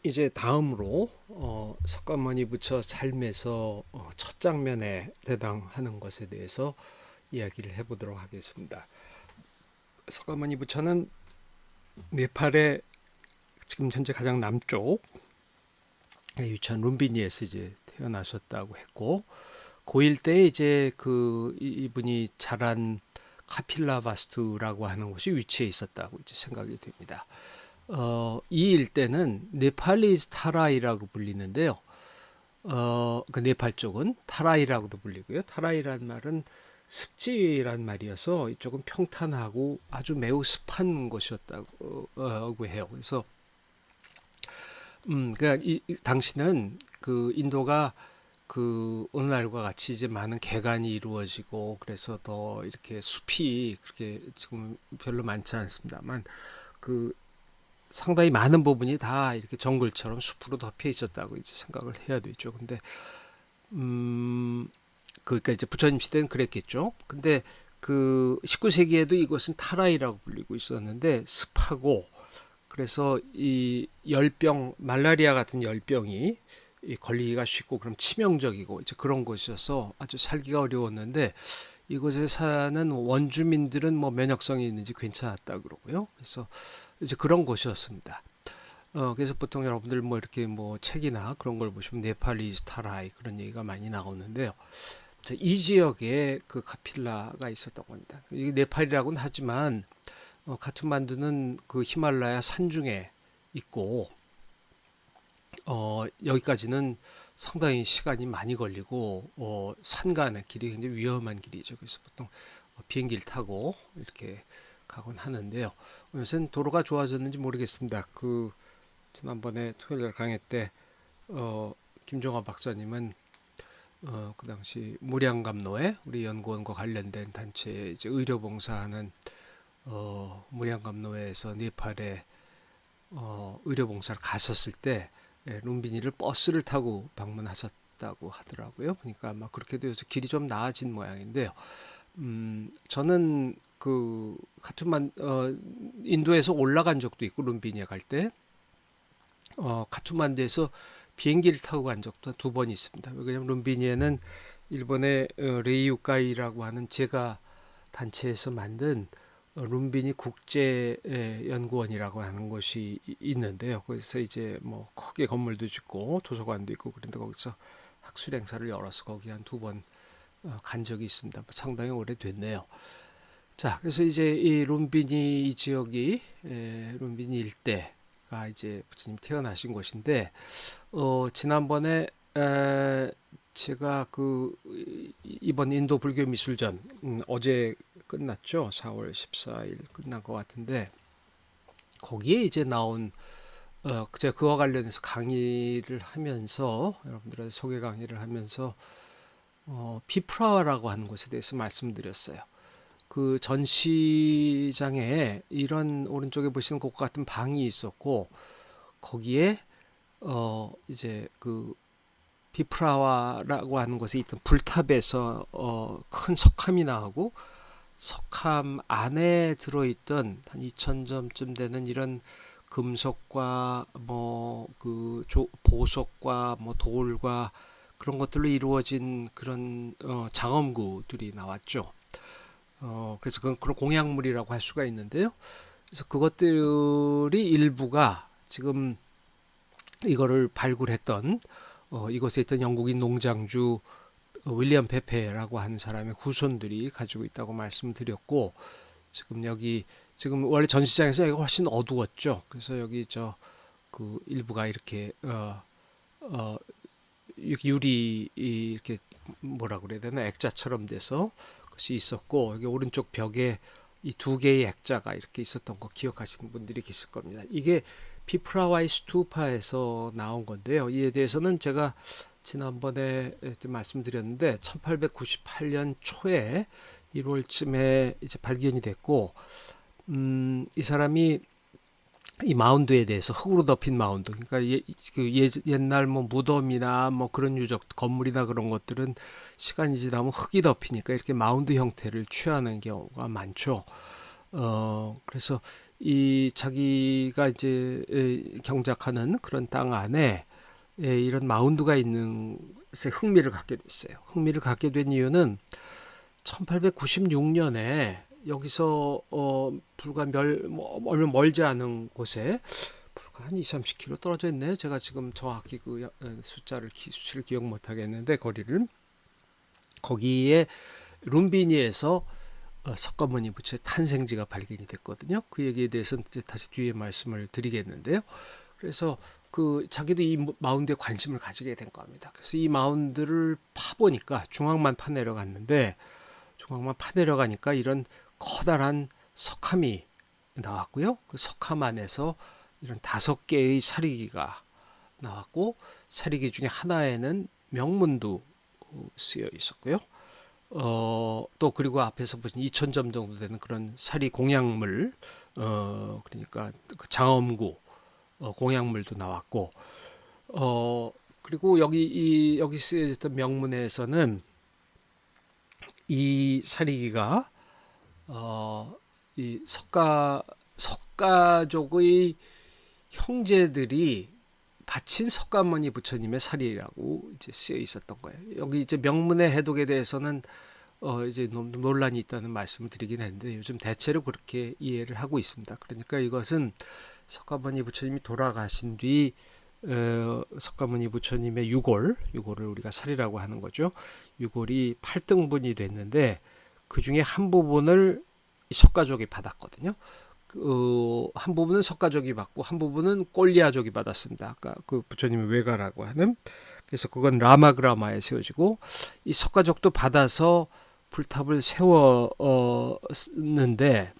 이제 다음으로 석가모니 부처 삶에서 첫 장면에 해당하는 것에 대해서 이야기를 해보도록 하겠습니다. 석가모니 부처는 네팔의 지금 현재 가장 남쪽 위치한 룸비니에서 이제 태어나셨다고 했고, 고1 때 이제 이분이 자란 카필라바스투라고 하는 곳이 위치해 있었다고 이제 생각이 됩니다. 이 일대는 네팔리즈 타라이라고 불리는데요. 그 네팔 쪽은 타라이라고도 불리고요. 타라이란 말은 습지란 말이어서 이쪽은 평탄하고 아주 매우 습한 곳이었다고 해요. 그래서 그러니까 당시는 그 인도가 그 오늘날과 같이 이제 많은 개간이 이루어지고 그래서 더 이렇게 숲이 그렇게 지금 별로 많지 않습니다만 그 상당히 많은 부분이 다 이렇게 정글처럼 숲으로 덮여 있었다고 이제 생각을 해야 되죠. 근데 음 그러니까 이제 부처님 시대는 그랬겠죠. 근데 그 19세기에도 이것은 타라이라고 불리고 있었는데 습하고 그래서 이 열병 말라리아 같은 열병이 걸리기가 쉽고 그럼 치명적이고 이제 그런 곳이어서 아주 살기가 어려웠는데 이곳에 사는 원주민들은 뭐 면역성이 있는지 괜찮았다 그러고요. 그래서 이제 그런 곳이었습니다. 그래서 보통 여러분들 뭐 이렇게 뭐 책이나 그런 걸 보시면 네팔리스 타라이 그런 얘기가 많이 나오는데요. 이 지역에 그 카필라가 있었다고 합니다. 이게 네팔이라고는 하지만 카트만두는 그 히말라야 산중에 있고 여기까지는 상당히 시간이 많이 걸리고 산 간의 길이 굉장히 위험한 길이죠. 그래서 보통 비행기를 타고 이렇게 가곤 하는데요. 요새는 도로가 좋아졌는지 모르겠습니다. 그 지난번에 토요일 강의 때 김종화 박사님은 그 당시 무량감로에 우리 연구원과 관련된 단체에 이제 의료봉사하는 무량감로에서 네팔에 의료봉사를 갔었을 때 룸비니를 버스를 타고 방문하셨다고 하더라고요. 그러니까 아마 그렇게 되어서 길이 좀 나아진 모양인데요. 저는 그 카투만 인도에서 올라간 적도 있고 룸비니에 갈 때 카투만두에서 비행기를 타고 간 적도 두 번 있습니다. 왜냐하면 룸비니에는 일본의 레이유카이라고 하는 제가 단체에서 만든 룸비니 국제 연구원이라고 하는 곳이 있는데요. 거기서 이제 뭐 크게 건물도 짓고 도서관도 있고 그런데 거기서 학술 행사를 열어서 거기 한 두 번 간 적이 있습니다. 상당히 오래됐네요. 자, 그래서 이제 이 룸비니 이 지역이 룸비니 일대가 이제 부처님 태어나신 곳인데 지난번에 제가 그 이번 인도 불교 미술전 어제 끝났죠. 4월 14일 끝난 것 같은데 거기에 이제 나온 제가 그와 관련해서 강의를 하면서 여러분들한테 소개 강의를 하면서 비프라와라고 하는 곳에 대해서 말씀드렸어요. 그 전시장에 이런 오른쪽에 보시는 곳 같은 방이 있었고 거기에 이제 그 비프라와라고 하는 곳에 있던 불탑에서 큰 석함이 나오고 석함 안에 들어있던 한 2,000점쯤 되는 이런 금속과 뭐 그 보석과 뭐 돌과 그런 것들로 이루어진 그런 장엄구들이 나왔죠. 그래서 그런 공약물이라고 할 수가 있는데요. 그래서 그것들이 일부가 지금 이거를 발굴했던 이곳에 있던 영국인 농장주 윌리엄 페페라고 하는 사람의 후손들이 가지고 있다고 말씀드렸고 지금 여기 지금 원래 전시장에서 여기가 훨씬 어두웠죠. 그래서 여기 저 그 일부가 이렇게 어, 유리 이렇게 뭐라 그래야 되나 액자처럼 돼서 것이 있었고 여기 오른쪽 벽에 이 두 개의 액자가 이렇게 있었던 거 기억하시는 분들이 계실 겁니다. 이게 피프라와이 스투파에서 나온 건데요. 이에 대해서는 제가 지난번에 말씀드렸는데 1898년 초에 1월쯤에 이제 발견이 됐고 이 사람이 이 마운드에 대해서 흙으로 덮인 마운드 그러니까 옛날 뭐 무덤이나 뭐 그런 유적 건물이나 그런 것들은 시간이 지나면 흙이 덮이니까 이렇게 마운드 형태를 취하는 경우가 많죠. 그래서 이 자기가 이제 경작하는 그런 땅 안에 이런 마운드가 있는 것에 흥미를 갖게 됐어요. 흥미를 갖게 된 이유는 1896년에 여기서 불과 얼마 멀지 않은 곳에 불과 한 2, 30km 떨어져 있네요. 제가 지금 정확히 그 수치를 기억 못 하겠는데 거리를 거기에 룸비니에서 석가모니 부처의 탄생지가 발견이 됐거든요. 그 얘기에 대해서는 이제 다시 뒤에 말씀을 드리겠는데요. 그래서 그 자기도 이 마운드에 관심을 가지게 된 겁니다. 그래서 이 마운드를 파보니까 중앙만 파내려갔는데 중앙만 파내려가니까 이런 커다란 석함이 나왔고요. 그 석함 안에서 이런 5개의 사리기가 나왔고 사리기 중에 하나에는 명문도 쓰여 있었고요. 또 그리고 앞에서 보신 2,000점 정도 되는 그런 사리 공약물, 그러니까 그 장엄구 공약물도 나왔고, 그리고 여기 쓰여졌던 명문에서는 이 사리기가 이 석가족의 형제들이 바친 석가모니 부처님의 사리라고 이제 쓰여 있었던 거예요. 여기 이제 명문의 해독에 대해서는 이제 논란이 있다는 말씀을 드리긴 했는데 요즘 대체로 그렇게 이해를 하고 있습니다. 그러니까 이것은 석가모니 부처님이 돌아가신 뒤 석가모니 부처님의 유골을 우리가 사리라고 하는 거죠. 유골이 8등분이 됐는데 그 중에 한 부분을 석가족이 받았거든요. 한 부분은 석가족이 받고 한 부분은 꼴리아족이 받았습니다. 아까 그 부처님의 외가라고 하는. 그래서 그건 라마그라마에 세워지고 이 석가족도 받아서 불탑을 세웠는데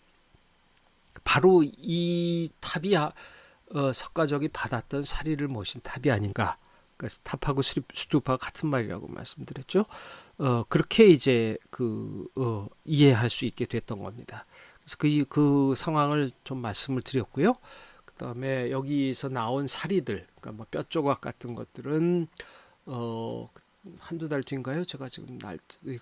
바로 이 탑이 석가족이 받았던 사리를 모신 탑이 아닌가. 그러니까 탑하고 수두파가 같은 말이라고 말씀드렸죠. 그렇게 이제 이해할 수 있게 됐던 겁니다. 그래서 그 상황을 좀 말씀을 드렸고요. 그 다음에 여기서 나온 사리들, 그러니까 뭐 뼈 조각 같은 것들은 한두 달 뒤인가요? 제가 지금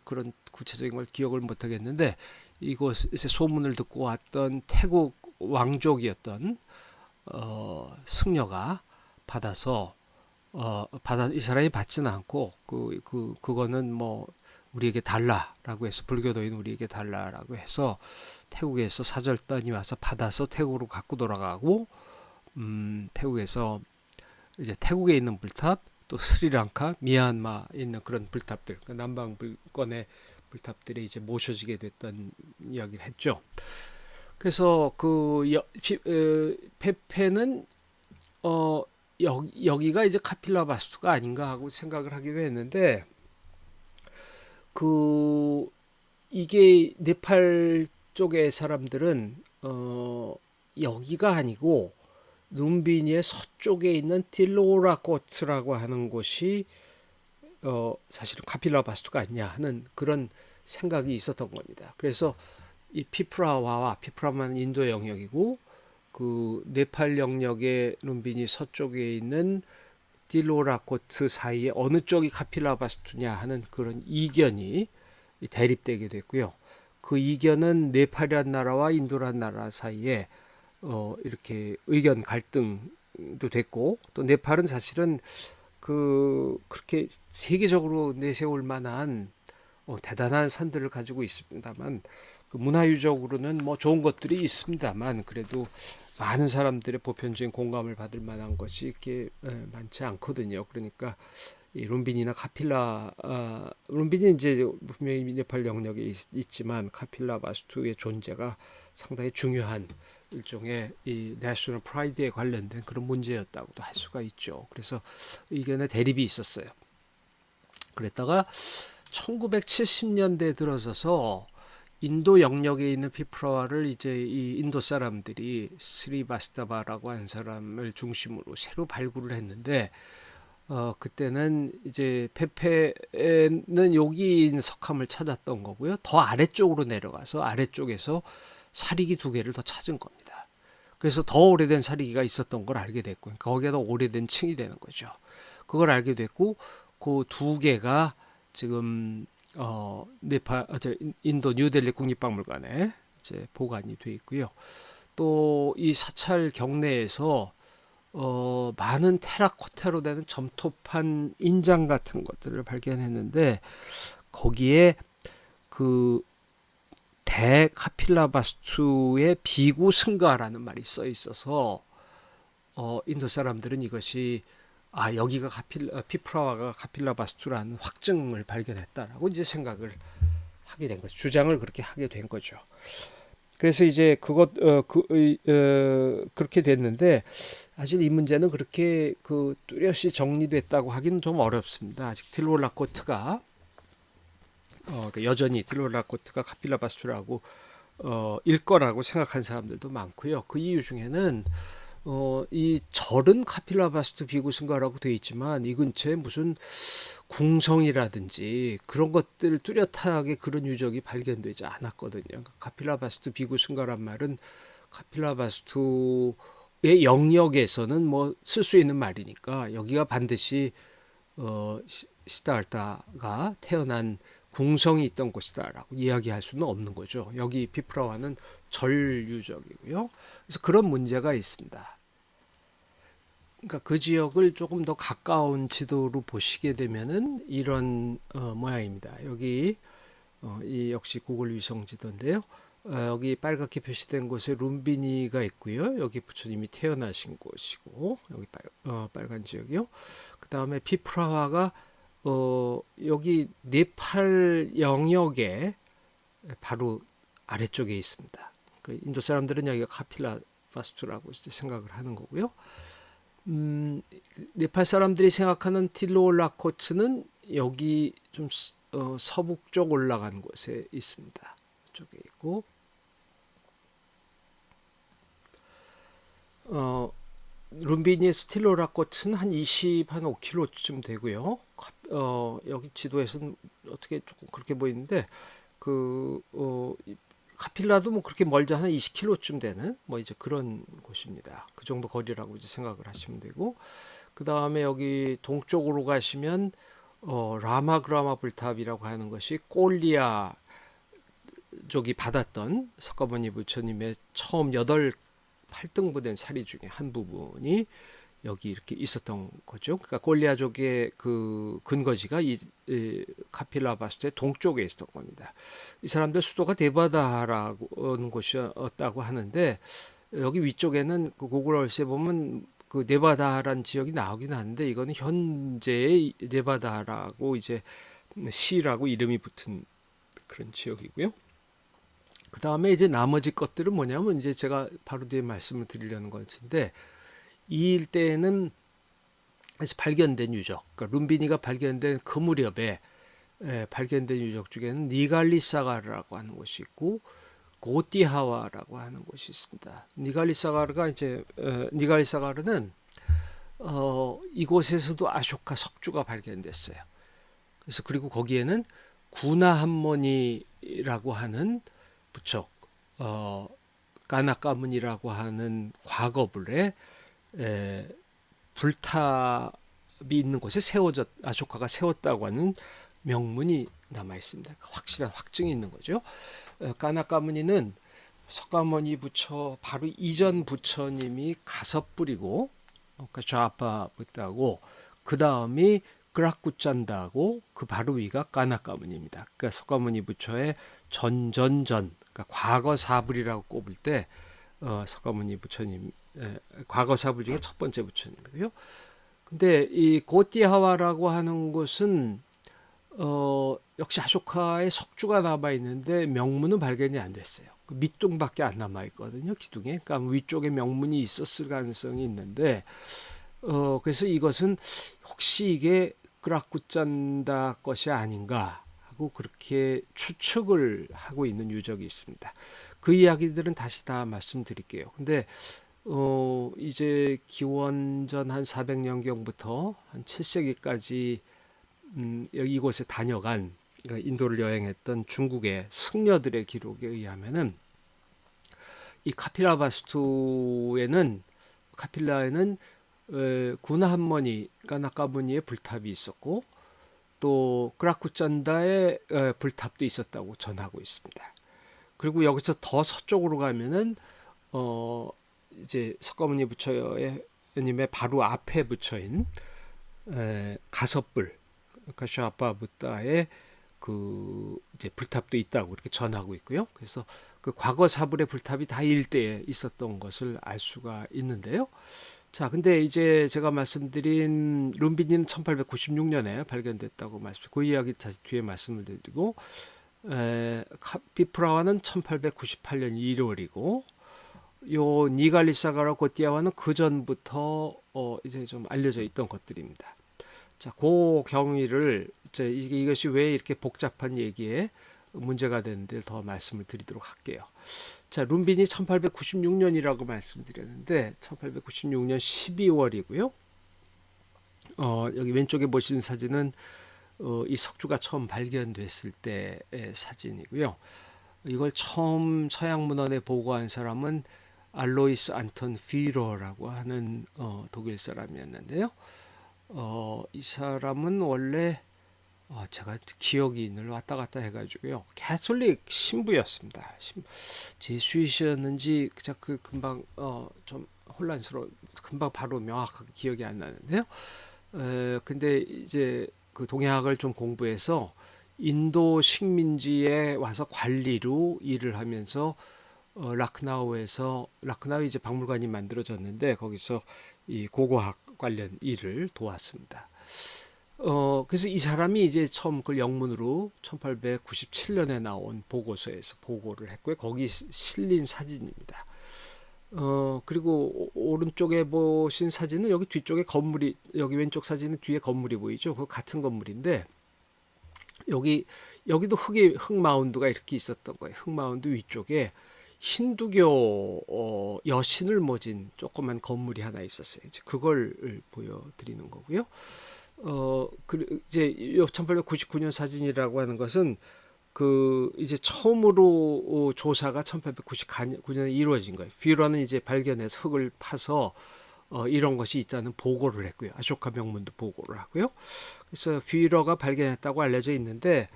그런 구체적인 걸 기억을 못 하겠는데 이곳에 소문을 듣고 왔던 태국 왕족이었던 승려가 받아서 이 사람이 받지는 않고 그거는 뭐 우리에게 달라라고 해서 불교도인 우리에게 달라라고 해서 태국에서 사절단이 와서 받아서 태국으로 갖고 돌아가고 태국에서 이제 태국에 있는 불탑 또 스리랑카, 미얀마에 있는 그런 불탑들, 남방 불권의 불탑들이 이제 모셔지게 됐던 이야기를 했죠. 그래서 페페는 여기가 이제 카필라 바스투가 아닌가 하고 생각을 하기도 했는데 그 이게 네팔 쪽의 사람들은 여기가 아니고 룸비니의 서쪽에 있는 딜로라코트라고 하는 곳이 사실은 카필라 바스투가 아니냐 하는 그런 생각이 있었던 겁니다. 그래서 이 피프라마는 인도 영역이고 그 네팔 영역의 룸비니 서쪽에 있는 딜로라코트 사이에 어느 쪽이 카필라 바스투냐 하는 그런 이견이 대립되게 됐고요. 그 이견은 네팔이란 나라와 인도란 나라 사이에 이렇게 의견 갈등도 됐고 또 네팔은 사실은 그렇게 세계적으로 내세울 만한 대단한 산들을 가지고 있습니다만 그 문화유적으로는 뭐 좋은 것들이 있습니다만 그래도 많은 사람들의 보편적인 공감을 받을 만한 것이 이렇게 많지 않거든요. 그러니까 이 룸빈이나 카필라, 룸빈이 이제 분명히 네팔 영역에 있지만 카필라 바스투의 존재가 상당히 중요한 일종의 이 내셔널 프라이드에 관련된 그런 문제였다고도 할 수가 있죠. 그래서 의견의 대립이 있었어요. 그랬다가 1970년대 들어서서 인도 영역에 있는 피프라와를 이제 이 인도 사람들이 스리바스타바라고 하는 사람을 중심으로 새로 발굴을 했는데 그때는 이제 페페는 여기 있는 석함을 찾았던 거고요. 더 아래쪽으로 내려가서 아래쪽에서 사리기 2개를 더 찾은 겁니다. 그래서 더 오래된 사리기가 있었던 걸 알게 됐고, 그러니까 거기가 더 오래된 층이 되는 거죠. 그걸 알게 됐고, 그 2개가 지금 인도 뉴델리 국립박물관에 이제 보관이 돼 있고요. 또 이 사찰 경내에서 많은 테라코타로 되는 점토판 인장 같은 것들을 발견했는데 거기에 그 대카필라바스투의 비구 승가라는 말이 써 있어서 인도 사람들은 이것이 여기가 피프라와가 카필라바스투라는 확증을 발견했다라고 이제 생각을 하게 된 거죠. 주장을 그렇게 하게 된 거죠. 그래서 이제 그렇게 됐는데 사실 이 문제는 그렇게 뚜렷이 정리됐다고 하기는 좀 어렵습니다. 아직 틸로라코트가 여전히 틸로라코트가 카필라바스투라고 일 거라고 생각한 사람들도 많고요. 그 이유 중에는 이 절은 카필라바스투 비구승가라고 되어 있지만 이 근처에 무슨 궁성이라든지 그런 것들 뚜렷하게 그런 유적이 발견되지 않았거든요. 그러니까 카필라바스투 비구승가란 말은 카필라바스투의 영역에서는 뭐 쓸 수 있는 말이니까 여기가 반드시 시다르타가 태어난 궁성이 있던 곳이다라고 이야기할 수는 없는 거죠. 여기 피프라와는 절 유적이고요. 그래서 그런 문제가 있습니다. 그러니까 그 지역을 조금 더 가까운 지도로 보시게 되면은 이런 모양입니다. 여기 이 역시 구글 위성 지도인데요. 여기 빨갛게 표시된 곳에 룸비니가 있고요. 여기 부처님이 태어나신 곳이고 여기 빨간 지역이요. 그 다음에 피프라와가 여기 네팔 영역에 바로 아래쪽에 있습니다. 그 인도 사람들은 여기가 카필라바스투라고 생각을 하는 거고요. 네팔 사람들이 생각하는 틸로라코트는 여기 좀 서북쪽 올라간 곳에 있습니다. 이쪽에 있고 룸비니에서 틸로라코트는 한 5km쯤 되고요. 여기 지도에서는 어떻게 조금 그렇게 보이는데 카필라도 뭐 그렇게 멀지 한 20km쯤 되는 뭐 이제 그런 곳입니다. 그 정도 거리라고 이제 생각을 하시면 되고 그 다음에 여기 동쪽으로 가시면 라마그라마 불탑이라고 하는 것이 꼴리아 쪽이 받았던 석가모니 부처님의 처음 8등분 된 사리 중에 한 부분이 여기 이렇게 있었던 거죠. 그러니까 꼴리아족의 그 근거지가 이 카필라바스투의 동쪽에 있었던 겁니다. 이 사람들 수도가 데바다라고 하는 곳이었다고 하는데 여기 위쪽에는 그 구글 얼스에 보면 그 네바다라는 지역이 나오긴 하는데 이거는 현재의 네바다라고 이제 시라고 이름이 붙은 그런 지역이고요. 그 다음에 이제 나머지 것들은 뭐냐면 이제 제가 바로 뒤에 말씀을 드리려는 것인데 이 일대에는 발견된 유적, 그러니까 룸비니가 발견된 그 무렵에 발견된 유적 중에는 니갈리사가르라고 하는 곳이 있고 고티하와라고 하는 곳이 있습니다. 니갈리사가르는 이곳에서도 아쇼카 석주가 발견됐어요. 그래서 그리고 거기에는 구나한머니라고 하는 부처, 까나까문이라고 하는 과거불에 불탑이 있는 곳에 아쇼카가 세웠다고 하는 명문이 남아 있습니다. 확실한 확증이 있는 거죠. 까나까문이는 석가모니 부처 바로 이전 부처님이 가섭불이고, 그러니까 좌파 부다고 그 다음이 그라쿠짠다고 그 바로 위가 까나까문입니다. 그러니까 석가모니 부처의 전전전, 그러니까 과거 사불이라고 꼽을 때 석가모니 부처님 과거 사불 중에 첫 번째 부처님이고요. 근데 이 고티하와라고 하는 곳은 역시 아쇼카의 석주가 남아 있는데 명문은 발견이 안 됐어요. 그 밑둥밖에 안 남아 있거든요, 기둥에. 그러니까 위쪽에 명문이 있었을 가능성이 있는데 그래서 이것은 혹시 이게 그라쿠짠다 것이 아닌가 하고 그렇게 추측을 하고 있는 유적이 있습니다. 그 이야기들은 다시 다 말씀드릴게요. 근데 이제 기원전 한 400년경부터 한 7세기까지 이곳에 다녀간, 그러니까 인도를 여행했던 중국의 승려들의 기록에 의하면은 이 카필라에는 구나한머니 까나까무니의 불탑이 있었고 또 그라쿠짠다의 불탑도 있었다고 전하고 있습니다. 그리고 여기서 더 서쪽으로 가면은 어, 이제 석가모니 부처님의 바로 앞에 붙여인 가섭불 가쇼아파 붓다의 그 이제 불탑도 있다고 이렇게 전하고 있고요. 그래서 그 과거 사불의 불탑이 다 일대에 있었던 것을 알 수가 있는데요. 자, 근데 이제 제가 말씀드린 룸비니는 1896년에 발견됐다고 그 이야기 다시 뒤에 말씀을 드리고 카피프라와는 1898년 1월이고 요 니갈리사가라 고띠아와는 그 전부터 이제 좀 알려져 있던 것들입니다. 자, 그 경위를 이제 이것이 왜 이렇게 복잡한 얘기에 문제가 되는데 더 말씀을 드리도록 할게요. 자, 룸빈이 1896년이라고 말씀드렸는데 1896년 12월이고요. 여기 왼쪽에 보시는 사진은 이 석주가 처음 발견됐을 때의 사진이고요. 이걸 처음 서양 문헌에 보고한 사람은 알로이스 안톤 피러라고 하는 독일 사람이었는데요. 이 사람은 원래 제가 기억이 늘 왔다 갔다 해가지고요. 캐톨릭 신부였습니다. 제수이셨는지 그 금방 좀 혼란스러워 금방 바로 명확하게 기억이 안 나는데요. 근데 이제 그 동양학을 좀 공부해서 인도 식민지에 와서 관리로 일을 하면서 라크나우 이제 박물관이 만들어졌는데 거기서 이 고고학 관련 일을 도왔습니다. 그래서 이 사람이 이제 처음 그 영문으로 1897년에 나온 보고서에서 보고를 했고요. 거기 실린 사진입니다. 그리고 오른쪽에 보신 사진은 여기 뒤쪽에 건물이, 여기 왼쪽 사진은 뒤에 건물이 보이죠? 그 같은 건물인데, 여기도 흙 마운드가 이렇게 있었던 거예요. 흙 마운드 위쪽에 힌두교 여신을 모진 조그만 건물이 하나 있었어요. 이제 그걸 보여드리는 거고요. 이제 1899년 사진이라고 하는 것은 그 이제 처음으로 조사가 1899년에 이루어진 거예요. 퓨러는 이제 발견해서 흙을 파서 이런 것이 있다는 보고를 했고요. 아쇼카 명문도 보고를 하고요. 그래서 퓨러가 발견했다고 알려져 있는데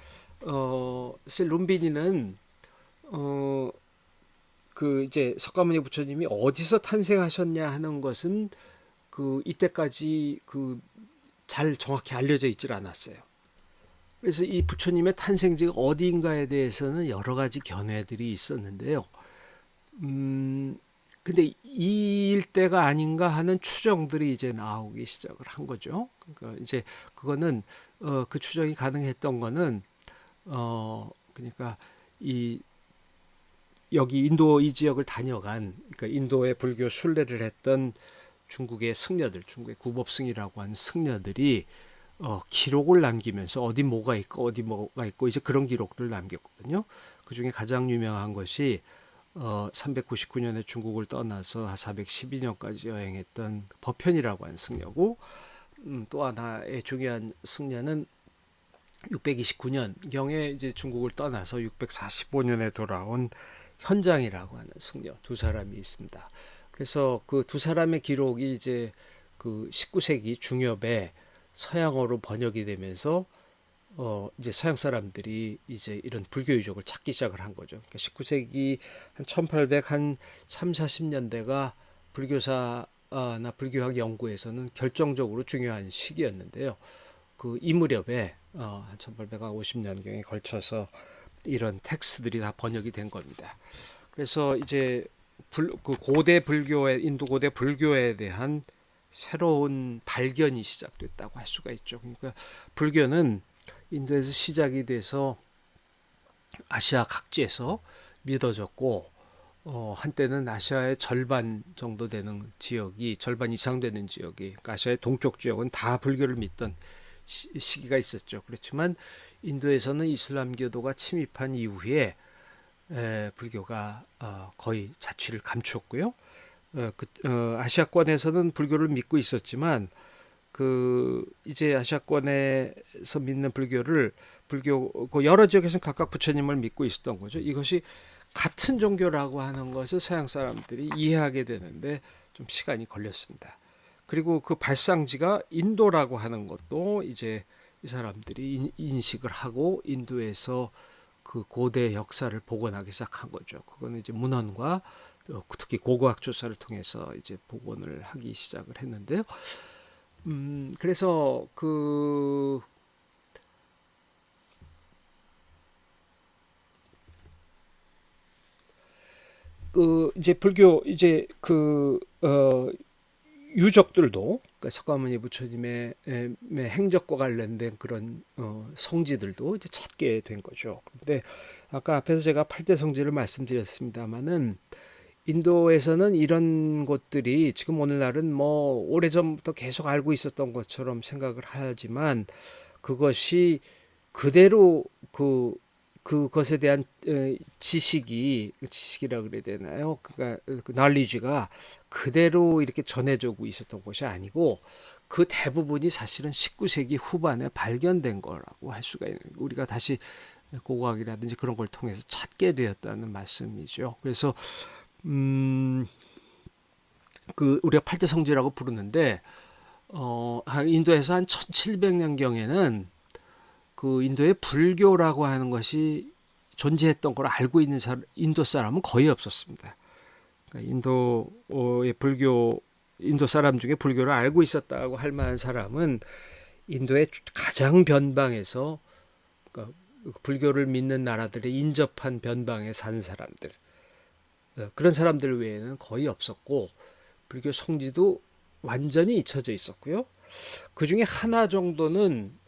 사실 룸비니는 그 이제 석가모니 부처님이 어디서 탄생하셨냐 하는 것은 그 이때까지 그 잘 정확히 알려져 있질 않았어요. 그래서 이 부처님의 탄생지가 어디인가에 대해서는 여러 가지 견해들이 있었는데요. 근데 이 일대가 아닌가 하는 추정들이 이제 나오기 시작을 한 거죠. 그러니까 이제 그거는 그 추정이 가능했던 거는 그러니까 이 여기 인도 이 지역을 다녀간 그러니까 인도의 불교 순례를 했던 중국의 승려들, 중국의 구법승이라고 하는 승려들이 기록을 남기면서 어디 뭐가 있고 어디 뭐가 있고 이제 그런 기록들을 남겼거든요. 그 중에 가장 유명한 것이 399년에 중국을 떠나서 412년까지 여행했던 법현이라고 하는 승려고 또 하나의 중요한 승려는 629년경에 이제 중국을 떠나서 645년에 돌아온 현장이라고 하는 승려 두 사람이 있습니다. 그래서 그 두 사람의 기록이 이제 그 19세기 중엽에 서양어로 번역이 되면서 이제 서양 사람들이 이제 이런 불교 유적을 찾기 시작을 한 거죠. 그러니까 19세기 한 1800 한 3, 40년대가 불교사나 불교학 연구에서는 결정적으로 중요한 시기였는데요. 그 이 무렵에 한 1850년경에 걸쳐서 이런 텍스트들이 다 번역이 된 겁니다. 그래서 이제 그 고대 불교에 인도 고대 불교에 대한 새로운 발견이 시작됐다고 할 수가 있죠. 그러니까 불교는 인도에서 시작이 돼서 아시아 각지에서 믿어졌고 한때는 아시아의 절반 정도 되는 지역이 절반 이상 되는 지역이 그러니까 아시아의 동쪽 지역은 다 불교를 믿던 시기가 있었죠. 그렇지만 인도에서는 이슬람교도가 침입한 이후에 불교가 거의 자취를 감추었고요. 아시아권에서는 불교를 믿고 있었지만 그 이제 아시아권에서 믿는 불교 그 여러 지역에서는 각각 부처님을 믿고 있었던 거죠. 이것이 같은 종교라고 하는 것을 서양 사람들이 이해하게 되는데 좀 시간이 걸렸습니다. 그리고 그 발상지가 인도라고 하는 것도 이제 이 사람들이 인식을 하고 인도에서 그 고대 역사를 복원하기 시작한 거죠. 그거는 이제 문헌과 특히 고고학 조사를 통해서 이제 복원을 하기 시작을 했는데요. 그래서 이제 불교 이제 유적들도 그러니까 석가모니 부처님의 행적과 관련된 그런 성지들도 이제 찾게 된 거죠. 근데 아까 앞에서 제가 8대 성지를 말씀드렸습니다마는 인도에서는 이런 곳들이 지금 오늘날은 뭐 오래전부터 계속 알고 있었던 것처럼 생각을 하지만 그것이 그대로 그것에 대한 지식이라 그래야 되나요? 그러니까 그 knowledge가 그대로 이렇게 전해지고 있었던 것이 아니고 그 대부분이 사실은 19세기 후반에 발견된 거라고 할 수가 있는 우리가 다시 고고학이라든지 그런 걸 통해서 찾게 되었다는 말씀이죠. 그래서 음, 우리가 팔대 성지라고 부르는데 인도에서 한 1700년경에는 그 인도의 불교라고 하는 것이 존재했던 걸 알고 있는 인도 사람은 거의 없었습니다. 그러니까 인도 사람 중에 불교를 알고 있었다고 할 만한 사람은 인도의 가장 변방에서 그러니까 불교를 믿는 나라들의 인접한 변방에 산 사람들 그런 사람들 외에는 거의 없었고 불교 성지도 완전히 잊혀져 있었고요. 그 중에 하나 정도는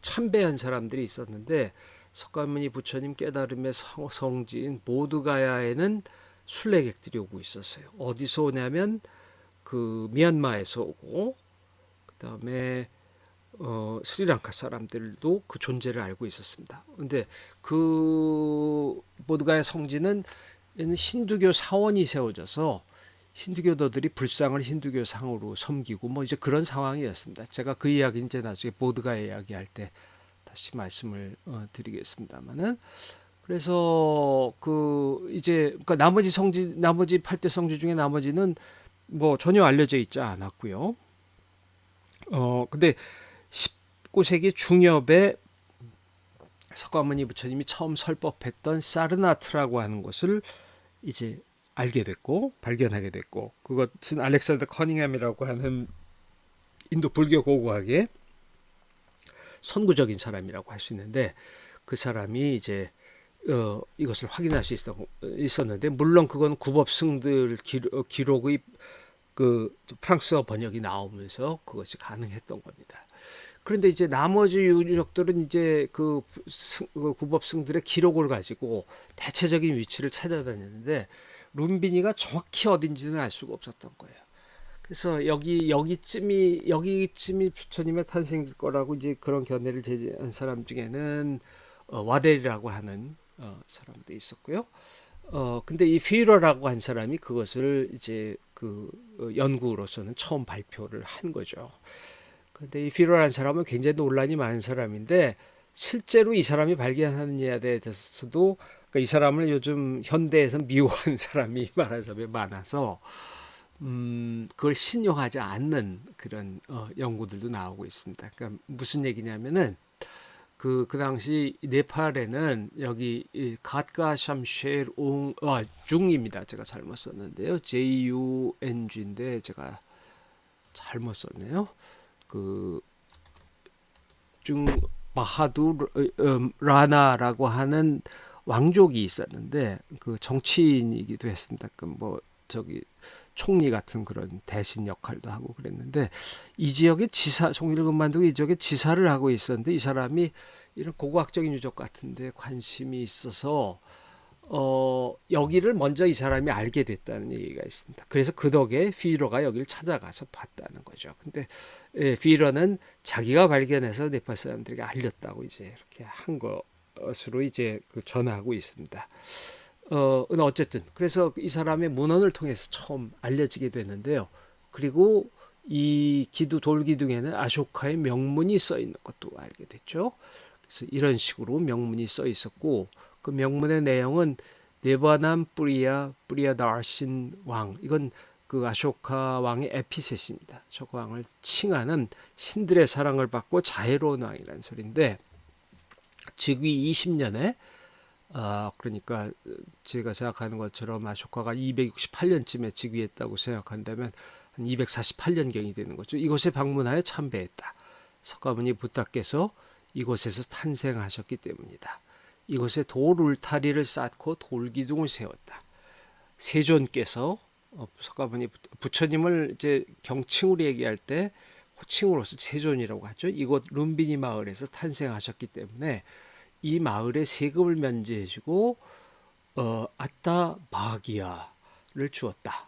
참배한 사람들이 있었는데 석가모니 부처님 깨달음의 성지인 보드가야에는 순례객들이 오고 있었어요. 어디서 오냐면 미얀마에서 오고 그다음에 스리랑카 사람들도 그 존재를 알고 있었습니다. 근데 보드가야 성지는 힌두교 사원이 세워져서 힌두교도들이 불상을 힌두교 상으로 섬기고 뭐 이제 그런 상황이었습니다. 제가 그 이야기 이제 나중에 보드가야 이야기할 때 다시 말씀을 드리겠습니다만은 그래서 이제 그러니까 나머지 8대 성지 중에 나머지는 뭐 전혀 알려져 있지 않았고요. 근데 19세기 중엽에 석가모니 부처님이 처음 설법했던 사르나트라고 하는 것을 이제 알게 됐고 발견하게 됐고 그것은 알렉산더 커닝ham이라고 하는 인도 불교 고고학의 선구적인 사람이라고 할 수 있는데 그 사람이 이제 이것을 확인할 수 있었는데 물론 그건 구법승들 기록의 프랑스어 번역이 나오면서 그것이 가능했던 겁니다. 그런데 이제 나머지 유적들은 이제 구법승들의 기록을 가지고 대체적인 위치를 찾아다녔는데 룸비니가 정확히 어딘지는 알 수가 없었던 거예요. 그래서 여기쯤이 부처님의 탄생일 거라고 이제 그런 견해를 제시한 사람 중에는 와델이라고 하는 사람도 있었고요. 근데 이 피러라고 한 사람이 그것을 이제 연구로서는 처음 발표를 한 거죠. 근데 이 피러라는 사람은 굉장히 논란이 많은 사람인데 실제로 이 사람이 발견하는 일에 대해서도 그러니까 이 사람을 요즘 현대에서 미워하는 사람이 말하자면 많아서 그걸 신용하지 않는 그런 연구들도 나오고 있습니다. 그러니까 무슨 얘기냐면은 그 당시 네팔에는 여기 갓가 샴쉘 중입니다. 제가 잘못 썼는데요. JUNG인데 제가 잘못 썼네요. 중 마하두 라나라고 하는 왕족이 있었는데 정치인이기도 했습니다. 총리 같은 그런 대신 역할도 하고 그랬는데 이 지역의 총리를 그만두고 이 지역의 지사를 하고 있었는데 이 사람이 이런 고고학적인 유적 같은데 관심이 있어서 여기를 먼저 이 사람이 알게 됐다는 얘기가 있습니다. 그래서 그 덕에 피러가 여기를 찾아가서 봤다는 거죠. 근데 피러는 자기가 발견해서 네팔 사람들에게 알렸다고 이제 이렇게 한 것으로 이제 전하고 있습니다. 어쨌든 그래서 이 사람의 문헌을 통해서 처음 알려지게 됐는데요. 그리고 이 돌기둥에는 아쇼카의 명문이 써 있는 것도 알게 됐죠. 그래서 이런 식으로 명문이 써 있었고 그 명문의 내용은 네바남 뿌리야다신 왕 이건 아쇼카 왕의 에피셋입니다. 저 왕을 칭하는 신들의 사랑을 받고 자애로운 왕이라는 소리인데 즉위 20년에 그러니까 제가 생각하는 것처럼 아쇼카가 268년쯤에 즉위했다고 생각한다면 한 248년경이 되는 거죠. 이곳에 방문하여 참배했다. 석가모니 부타께서 이곳에서 탄생하셨기 때문이다. 이곳에 돌 울타리를 쌓고 돌기둥을 세웠다. 세존께서 석가모니 부처님을 이제 경칭으로 얘기할 때 호칭으로서 세존이라고 하죠. 이곳 룸비니 마을에서 탄생하셨기 때문에 이 마을에 세금을 면제해주고 아타 바기야를 주었다.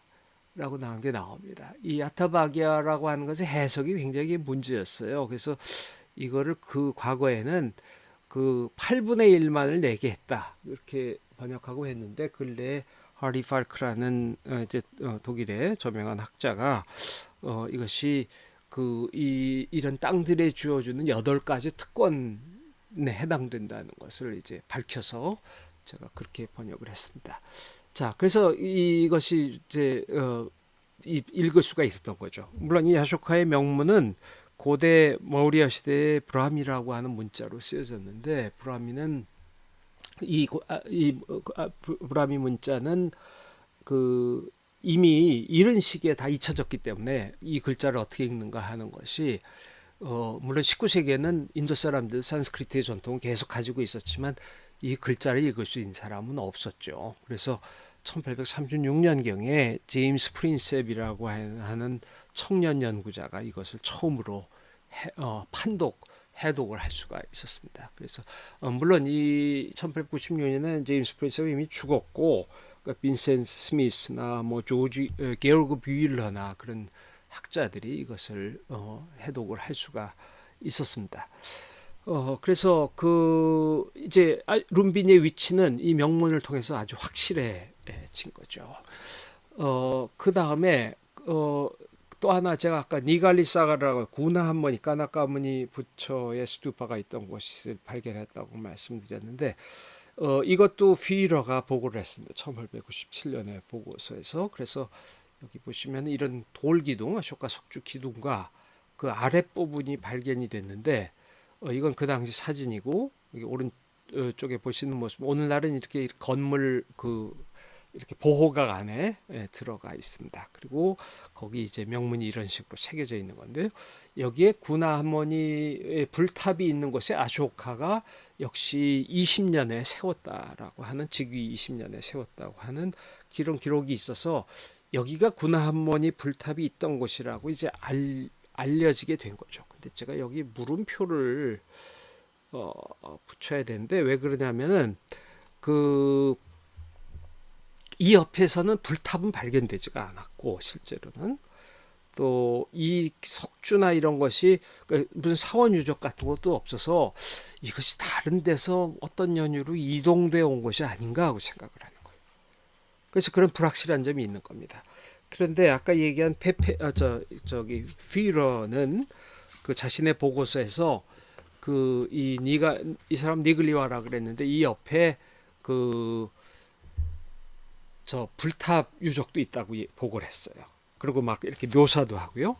라고 나온 게 나옵니다. 이 아타바기아라고 하는 것의 해석이 굉장히 문제였어요. 그래서 이거를 그 과거에는 그 8분의 1만을 내게 했다. 이렇게 번역하고 했는데 근래에 하리 팔크라는 이제 독일의 저명한 학자가 이것이 이런 땅들에 주어주는 8가지 특권에 해당된다는 것을 이제 밝혀서 제가 그렇게 번역을 했습니다. 자, 그래서 이것이 이제 읽을 수가 있었던 거죠. 물론 이 아쇼카의 명문은 고대 머우리아 시대의 브라미라고 하는 문자로 쓰여졌는데 브라미는 브라미 문자는 그 이미 이런 시기에 다 잊혀졌기 때문에 이 글자를 어떻게 읽는가 하는 것이 물론 19세기에는 인도 사람들 산스크리트의 전통을 계속 가지고 있었지만 이 글자를 읽을 수 있는 사람은 없었죠. 그래서 1836년경에 제임스 프린셉이라고 하는 청년 연구자가 이것을 처음으로 해독을 할 수가 있었습니다. 그래서 물론 이 1896년에 제임스 프린셉이 이미 죽었고 그러니까 빈센트 스미스나 뭐 게오르그 뷰일러나 그런 학자들이 이것을 해독을 할 수가 있었습니다. 그래서 이제 룸비니의 위치는 이 명문을 통해서 아주 확실해진 거죠. 그 다음에 또 하나 제가 아까 니갈리사가라고 구나 한머니 까나까무니 부처의 스투파가 있던 곳을 발견했다고 말씀드렸는데 이것도 휘러가 보고를 했습니다. 1897년에 보고서에서. 그래서 여기 보시면 이런 돌기둥, 아쇼카 석주 기둥과 그 아랫부분이 발견이 됐는데 이건 그 당시 사진이고 여기 오른쪽에 보시는 모습 오늘날은 이렇게 건물 이렇게 보호각 안에 들어가 있습니다. 그리고 거기 이제 명문이 이런 식으로 새겨져 있는 건데요. 여기에 구나 하모니의 불탑이 있는 곳에 아쇼카가 역시 20년에 세웠다라고 하는 즉위 20년에 세웠다고 하는 기록이 있어서 여기가 구나 하모니 불탑이 있던 곳이라고 이제 알려지게 된 거죠. 근데 제가 여기 물음표를 붙여야 되는데 왜 그러냐면은 이 옆에서는 불탑은 발견되지가 않았고 실제로는 또 이 석주나 이런 것이 무슨 사원 유적 같은 것도 없어서 이것이 다른 데서 어떤 연유로 이동돼 온 것이 아닌가 하고 생각을 하는 거예요. 그래서 그런 불확실한 점이 있는 겁니다. 그런데 아까 얘기한 저기 피러는 그 자신의 보고서에서 이 사람 니글리와라 그랬는데 이 옆에 저 불탑 유적도 있다고 보고를 했어요. 그리고 막 이렇게 묘사도 하고요.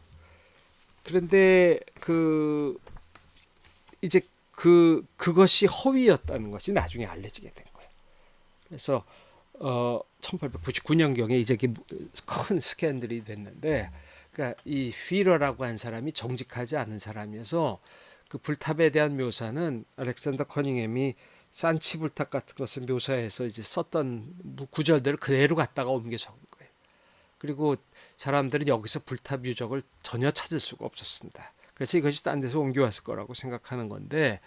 그런데 이제 그것이 허위였다는 것이 나중에 알려지게 된 거예요. 그래서 1899년경에 이제 큰 스캔들이 됐는데, 그러니까 이 휘러라고 한 사람이 정직하지 않은 사람이어서 그 불탑에 대한 묘사는 알렉산더 커닝햄이 산치 불탑 같은 것을 묘사해서 이제 썼던 구절들을 그대로 갖다가 옮겨 적은 거예요. 그리고 사람들은 여기서 불탑 유적을 전혀 찾을 수가 없었습니다. 그래서 이것이 딴 데서 옮겨왔을 거라고 생각하는 건데,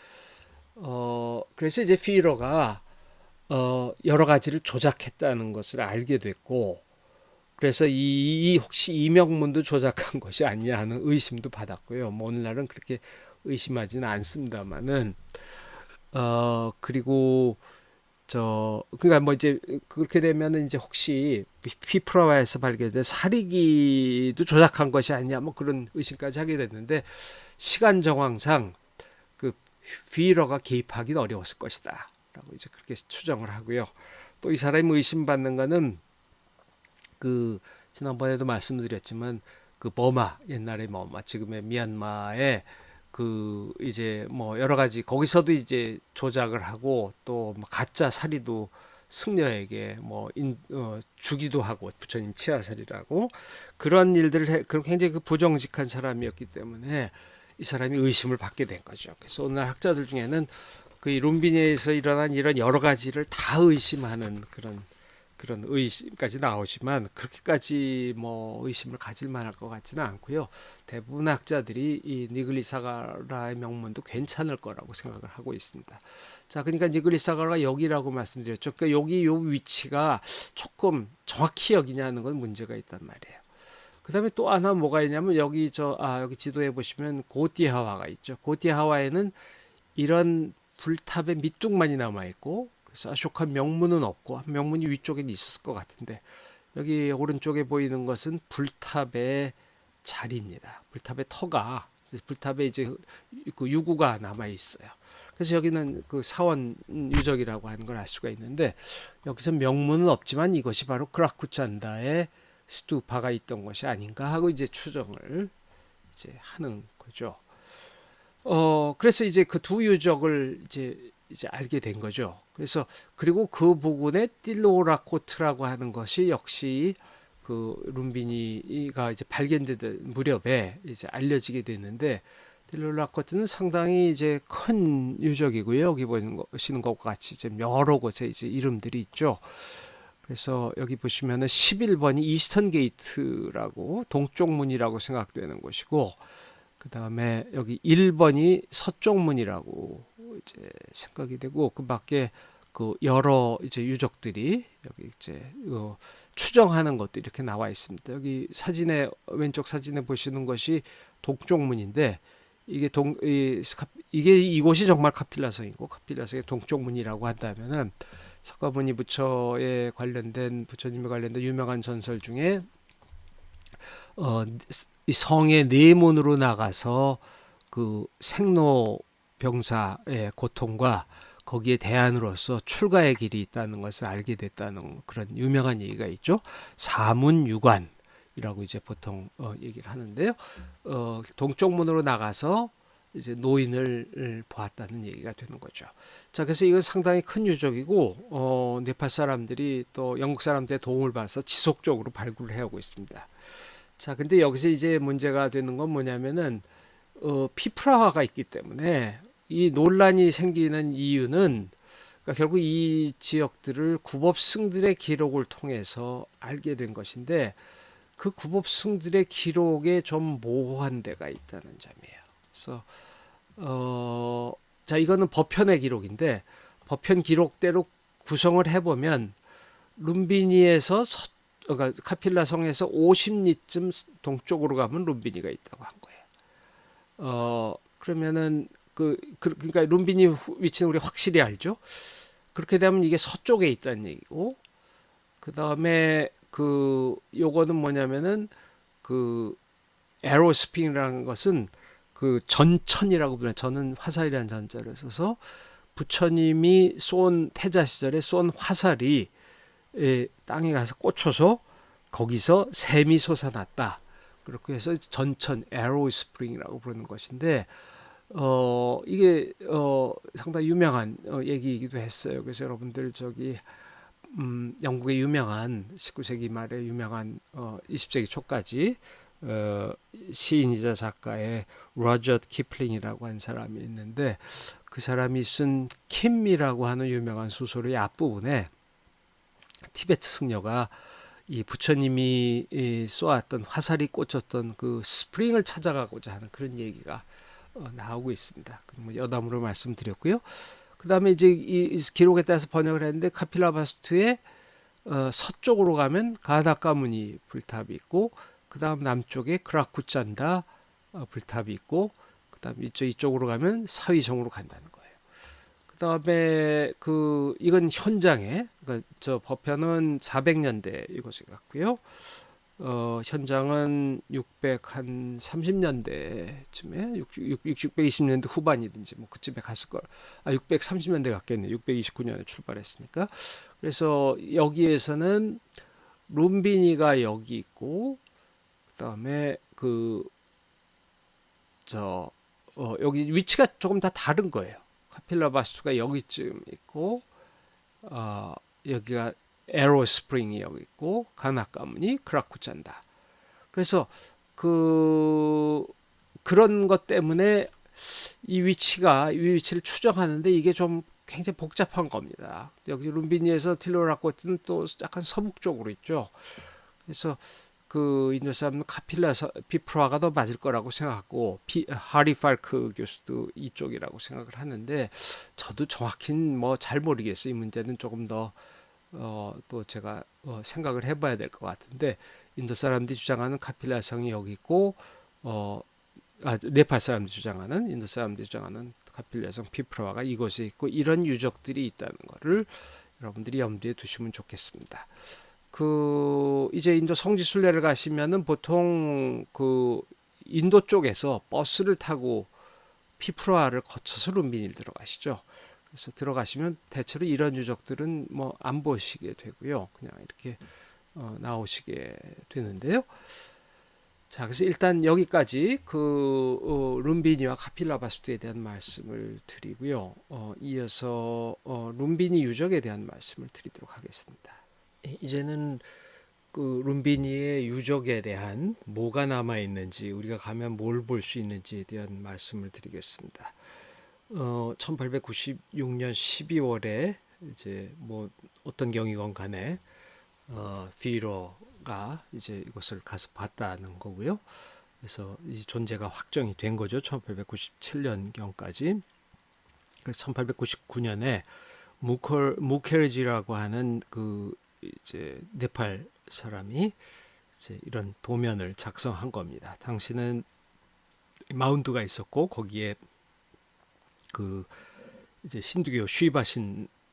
그래서 이제 피러가 여러 가지를 조작했다는 것을 알게 됐고, 그래서 혹시 이 명문도 조작한 것이 아니냐 하는 의심도 받았고요. 뭐 오늘날은 그렇게 의심하지는 않습니다만은, 그리고 그러니까 뭐 이제 그렇게 되면은 이제 혹시 피프라와에서 발견된 사리기도 조작한 것이 아니냐 뭐 그런 의심까지 하게 됐는데 시간 정황상 그 휘러가 개입하기는 어려웠을 것이다 라고 이제 그렇게 추정을 하고요. 또 이 사람이 의심받는 거는 지난번에도 말씀드렸지만 버마 옛날의 버마 지금의 미얀마의 그 이제 뭐 여러 가지 거기서도 이제 조작을 하고 또 뭐 가짜 사리도 승려에게 주기도 하고 부처님 치아살이라고 그런 일들을 그런 굉장히 그 부정직한 사람이었기 때문에 이 사람이 의심을 받게 된 거죠. 그래서 오늘 학자들 중에는 그 룸비니에서 일어난 이런 여러 가지를 다 의심하는 그런 의심까지 나오지만 그렇게까지 뭐 의심을 가질 만할 것 같지는 않고요. 대부분 학자들이 이 니글리사가라의 명문도 괜찮을 거라고 생각을 하고 있습니다. 자, 그러니까 니글리사가가 여기라고 말씀드렸죠. 그러니까 여기 요 위치가 조금 정확히 여기냐는 건 문제가 있단 말이에요. 그다음에 또 하나 뭐가 있냐면 여기 지도에 보시면 고티하와가 있죠. 고티하와에는 이런 불탑의 밑둥만이 남아 있고 그래서 아쇼카 명문은 없고 명문이 위쪽에 있었을 것 같은데 여기 오른쪽에 보이는 것은 불탑의 자리입니다. 불탑의 터가 불탑에 이제 그 유구가 남아 있어요. 그래서 여기는 그 사원 유적이라고 하는 걸 알 수가 있는데 여기서 명문은 없지만 이것이 바로 크라쿠찬다의 스투파가 있던 것이 아닌가 하고 이제 추정을 이제 하는 거죠. 그래서 이제 그 두 유적을 이제 알게 된 거죠. 그래서 그리고 그 부근에 틸로라코트라고 하는 것이 역시 그 룸비니가 이제 발견되던 무렵에 이제 알려지게 됐는데 틸로라코트는 상당히 이제 큰 유적이고요. 여기 보시는 것과 같이 이제 여러 곳에 이제 이름들이 있죠. 그래서 여기 보시면은 11번이 이스턴 게이트라고 동쪽 문이라고 생각되는 곳이고 그 다음에 여기 1번이 서쪽 문이라고 이제 생각이 되고 그 밖에 그 여러 이제 유적들이 여기 이제 추정하는 것도 이렇게 나와 있습니다. 여기 사진에 왼쪽 사진에 보시는 것이 동쪽 문인데 이게 이곳이 정말 카필라성이고 카필라성의 동쪽 문이라고 한다면은 석가모니 부처에 관련된 부처님에 관련된 유명한 전설 중에 이 성의 내문으로 나가서 그 생로병사의 고통과 거기에 대안으로서 출가의 길이 있다는 것을 알게 됐다는 그런 유명한 얘기가 있죠. 사문유관이라고 이제 보통 얘기를 하는데요. 동쪽 문으로 나가서 이제 노인을 보았다는 얘기가 되는 거죠. 자, 그래서 이건 상당히 큰 유적이고 네팔 사람들이 또 영국 사람들의 도움을 받아서 지속적으로 발굴을 해오고 있습니다. 자, 근데 여기서 이제 문제가 되는 건 뭐냐면은 피프라화가 있기 때문에 이 논란이 생기는 이유는 그러니까 결국 이 지역들을 구법승들의 기록을 통해서 알게 된 것인데 그 구법승들의 기록에 좀 모호한 데가 있다는 점이에요. 그래서 자, 이거는 법현의 기록인데 법현 기록대로 구성을 해보면 룸비니에서 그러니까 카필라 성에서 50리쯤 동쪽으로 가면 룸비니가 있다고 한 거예요. 그러면은 그러니까 룸비니 위치는 우리 확실히 알죠. 그렇게 되면 이게 서쪽에 있다는 얘기고, 그 다음에 요거는 뭐냐면은 그 에로스핑이라는 것은 그 전천이라고 부르는 저는 화살이라는 전자를 써서 부처님이 쏜 태자 시절에 쏜 화살이 땅에 가서 꽂혀서 거기서 샘이 솟아났다. 그렇게 해서 전천 에로 스프링이라고 부르는 것인데 이게 상당히 유명한 얘기이기도 했어요. 그래서 여러분들 영국의 유명한 19세기 말에 유명한 20세기 초까지 시인이자 작가의 로저트 키플링이라고 한 사람이 있는데 그 사람이 쓴 킴이라고 하는 유명한 소설의 앞부분에 티베트 승려가 이 부처님이 쏘았던 화살이 꽂혔던 그 스프링을 찾아가고자 하는 그런 얘기가 나오고 있습니다. 뭐 여담으로 말씀드렸고요. 그 다음에 이제 이 기록에 따라서 번역을 했는데 카필라바스투의 서쪽으로 가면 가다카무니 불탑이 있고 그 다음 남쪽에 크라쿠짠다 불탑이 있고 그 다음 이쪽으로 가면 사위성으로 간다는 거예요. 그 다음에 이건 현장에 그러니까 저 법현은 400년대 이곳에 갔고요. 현장은 630년대쯤에 620년대 후반이든지 뭐 그쯤에 갔을 걸. 630년대 갔겠네. 629년에 출발했으니까. 그래서 여기에서는 룸비니가 여기 있고 그다음에 여기 위치가 조금 다 다른 거예요. 카필라 바스투가 여기쯤 있고 여기가 에로 스프링이 여기 있고 가나 가문이 크라쿠찬다. 그래서 그 그런 것 때문에 이 위치를 추정하는데 이게 좀 굉장히 복잡한 겁니다. 여기 룸비니에서 틸로라코트는 또 약간 서북 쪽으로 있죠. 그래서 그 인도 사람은 카필라 비프라가 더 맞을 거라고 생각하고 하리 팔크 교수도 이쪽이라고 생각을 하는데 저도 정확히는 뭐 잘 모르겠어요. 이 문제는 조금 더 또 제가 생각을 해봐야 될 것 같은데 인도 사람들이 주장하는 카필라 성이 여기 있고 어, 네팔 사람들이 주장하는 인도 사람들이 주장하는 카필라 성 피프라가 이곳에 있고 이런 유적들이 있다는 것을 여러분들이 염두에 두시면 좋겠습니다. 그 이제 인도 성지 순례를 가시면은 보통 그 인도 쪽에서 버스를 타고 피프라를 거쳐서 룸비니를 들어가시죠. 그래서 들어가시면 대체로 이런 유적들은 뭐 안 보시게 되고요. 그냥 이렇게 나오시게 되는데요. 자, 그래서 일단 여기까지 그 룸비니와 카필라 바스투에 대한 말씀을 드리고요. 이어서 룸비니 유적에 대한 말씀을 드리도록 하겠습니다. 이제는 그 룸비니의 유적에 대한 뭐가 남아 있는지 우리가 가면 뭘 볼 수 있는지에 대한 말씀을 드리겠습니다. 1896년 12월에 이제 뭐 어떤 경위건 간에 피로가 이제 이것을 가서 봤다는 거고요. 그래서 이 존재가 확정이 된 거죠. 1897년경까지. 그래서 1899년에 무케르지라고 하는 그 이제 네팔 사람이 이제 이런 도면을 작성한 겁니다. 당시는 마운드가 있었고 거기에 그 이제 힌두교 쉬바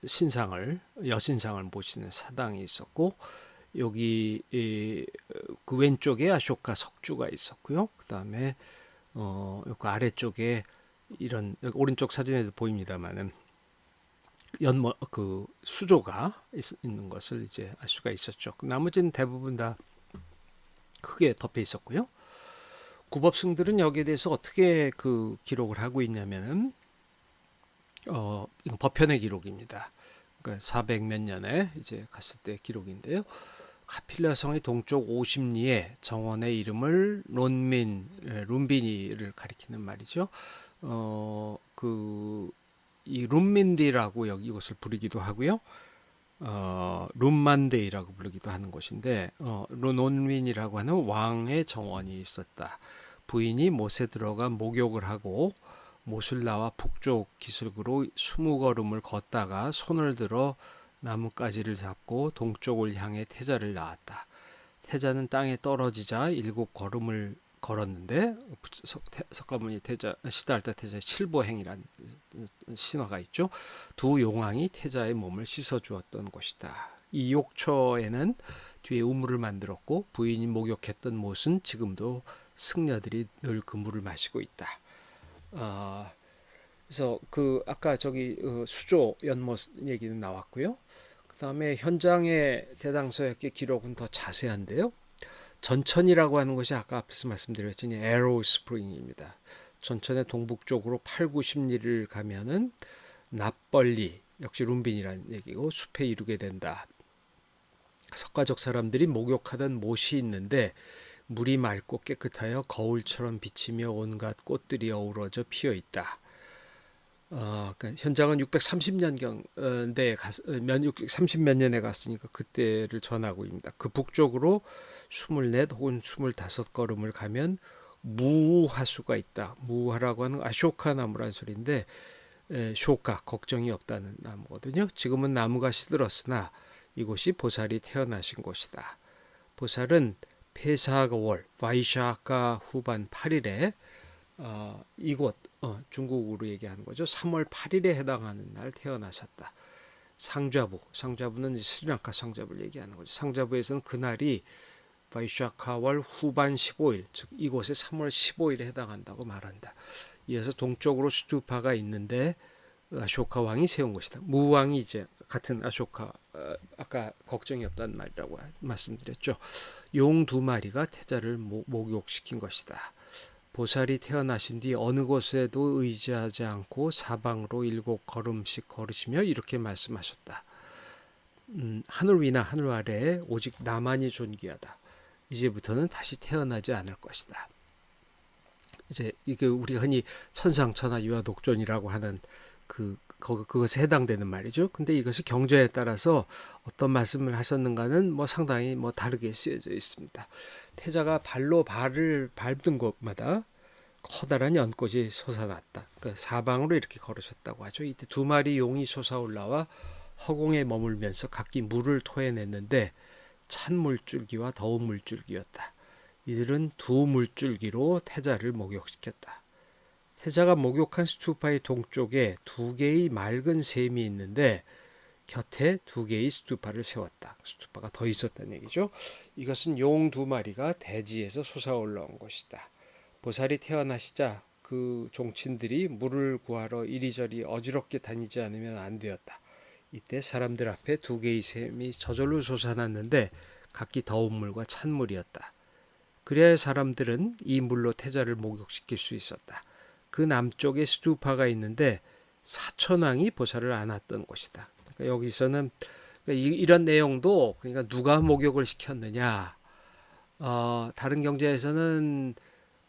신상을 여신상을 모시는 사당이 있었고 여기 그 왼쪽에 아쇼카 석주가 있었고요. 그다음에 그 아래쪽에 이런 오른쪽 사진에도 보입니다만은 연못 그 수조가 있는 것을 이제 알 수가 있었죠. 나머지는 대부분 다 크게 덮여 있었고요. 구법승들은 여기에 대해서 어떻게 그 기록을 하고 있냐면은 이건 법현의 기록입니다. 그러니까 400 몇 년에 이제 갔을 때 기록인데요. 카필라 성의 동쪽 50리에 정원의 이름을 룸비니를 가리키는 말이죠. 이 룸민디라고 여기 이것을 부르기도 하고요. 룸만데이라고 부르기도 하는 곳인데 논민이라고 하는 왕의 정원이 있었다. 부인이 못에 들어가 목욕을 하고 못을 나와 북쪽 기슭으로 20걸음을 걷다가 손을 들어 나뭇가지를 잡고 동쪽을 향해 태자를 낳았다. 태자는 땅에 떨어지자 7걸음을 걸었는데 석가모니 태자 시달타 태자의 칠보행이란 신화가 있죠. 두 용왕이 태자의 몸을 씻어 주었던 곳이다. 이 욕처에는 뒤에 우물을 만들었고 부인이 목욕했던 못은 지금도 승려들이 늘 그 물을 마시고 있다. 그래서 그 아까 저기 수조 연못 얘기는 나왔고요. 그 다음에 현장의 대당서역의 기록은 더 자세한데요. 전천이라고 하는 것이 아까 앞에서 말씀드렸더니 에로 스프링입니다. 전천의 동북쪽으로 8, 90리를 가면은 납벌리 역시 룸빈이라는 얘기고 숲에 이르게 된다. 석가족 사람들이 목욕하던 못이 있는데 물이 맑고 깨끗하여 거울처럼 비치며 온갖 꽃들이 어우러져 피어 있다. 그러니까 현장은 630년경대에 630몇 년에 갔으니까 그때를 전하고 있습니다. 그 북쪽으로 24 혹은 25걸음을 가면 무하수가 있다. 무하라고 하는 아쇼카 나무란 소리인데 쇼카 걱정이 없다는 나무거든요. 지금은 나무가 시들었으나 이곳이 보살이 태어나신 곳이다. 보살은 페사가월 바이샤카 후반 8일에 이곳 중국으로 얘기하는 거죠. 3월 8일에 해당하는 날 태어나셨다. 상좌부는 스리랑카 상좌부를 얘기하는 거죠. 상좌부에서는 그날이 바이샤카월 후반 15일, 즉 이곳에 3월 15일에 해당한다고 말한다. 이어서 동쪽으로 스투파가 있는데 아쇼카 왕이 세운 것이다. 무왕이 이제 같은 아쇼카 아까 걱정이 없다는 말이라고 말씀드렸죠. 용 2마리가 태자를 목욕시킨 것이다. 보살이 태어나신 뒤 어느 곳에도 의지하지 않고 사방으로 7걸음씩 걸으시며 이렇게 말씀하셨다. 하늘 위나 하늘 아래에 오직 나만이 존귀하다. 이제부터는 다시 태어나지 않을 것이다. 이제 이게 우리가 흔히 천상천하 유아독존이라고 하는 그것에 해당되는 말이죠. 근데 이것이 경전에 따라서 어떤 말씀을 하셨는가는 상당히 다르게 쓰여져 있습니다. 태자가 발로 발을 밟는 곳마다 커다란 연꽃이 솟아났다. 그러니까 사방으로 이렇게 걸으셨다고 하죠. 이때 두 마리 용이 솟아올라와 허공에 머물면서 각기 물을 토해냈는데 찬 물줄기와 더운 물줄기였다. 이들은 두 물줄기로 태자를 목욕시켰다. 태자가 목욕한 스투파의 동쪽에 2개의 맑은 샘이 있는데 곁에 2개의 스투파를 세웠다. 스투파가 더 있었다는 얘기죠. 이것은 용 2마리가 대지에서 솟아올라온 것이다. 보살이 태어나시자 그 종친들이 물을 구하러 이리저리 어지럽게 다니지 않으면 안 되었다. 이때 사람들 앞에 2개의 샘이 저절로 솟아났는데 각기 더운 물과 찬 물이었다. 그래야 사람들은 이 물로 태자를 목욕시킬 수 있었다. 그 남쪽에 스투파가 있는데 사천왕이 보살을 안았던 곳이다. 그러니까 여기서는 이런 내용도 그러니까 누가 목욕을 시켰느냐. 다른 경제에서는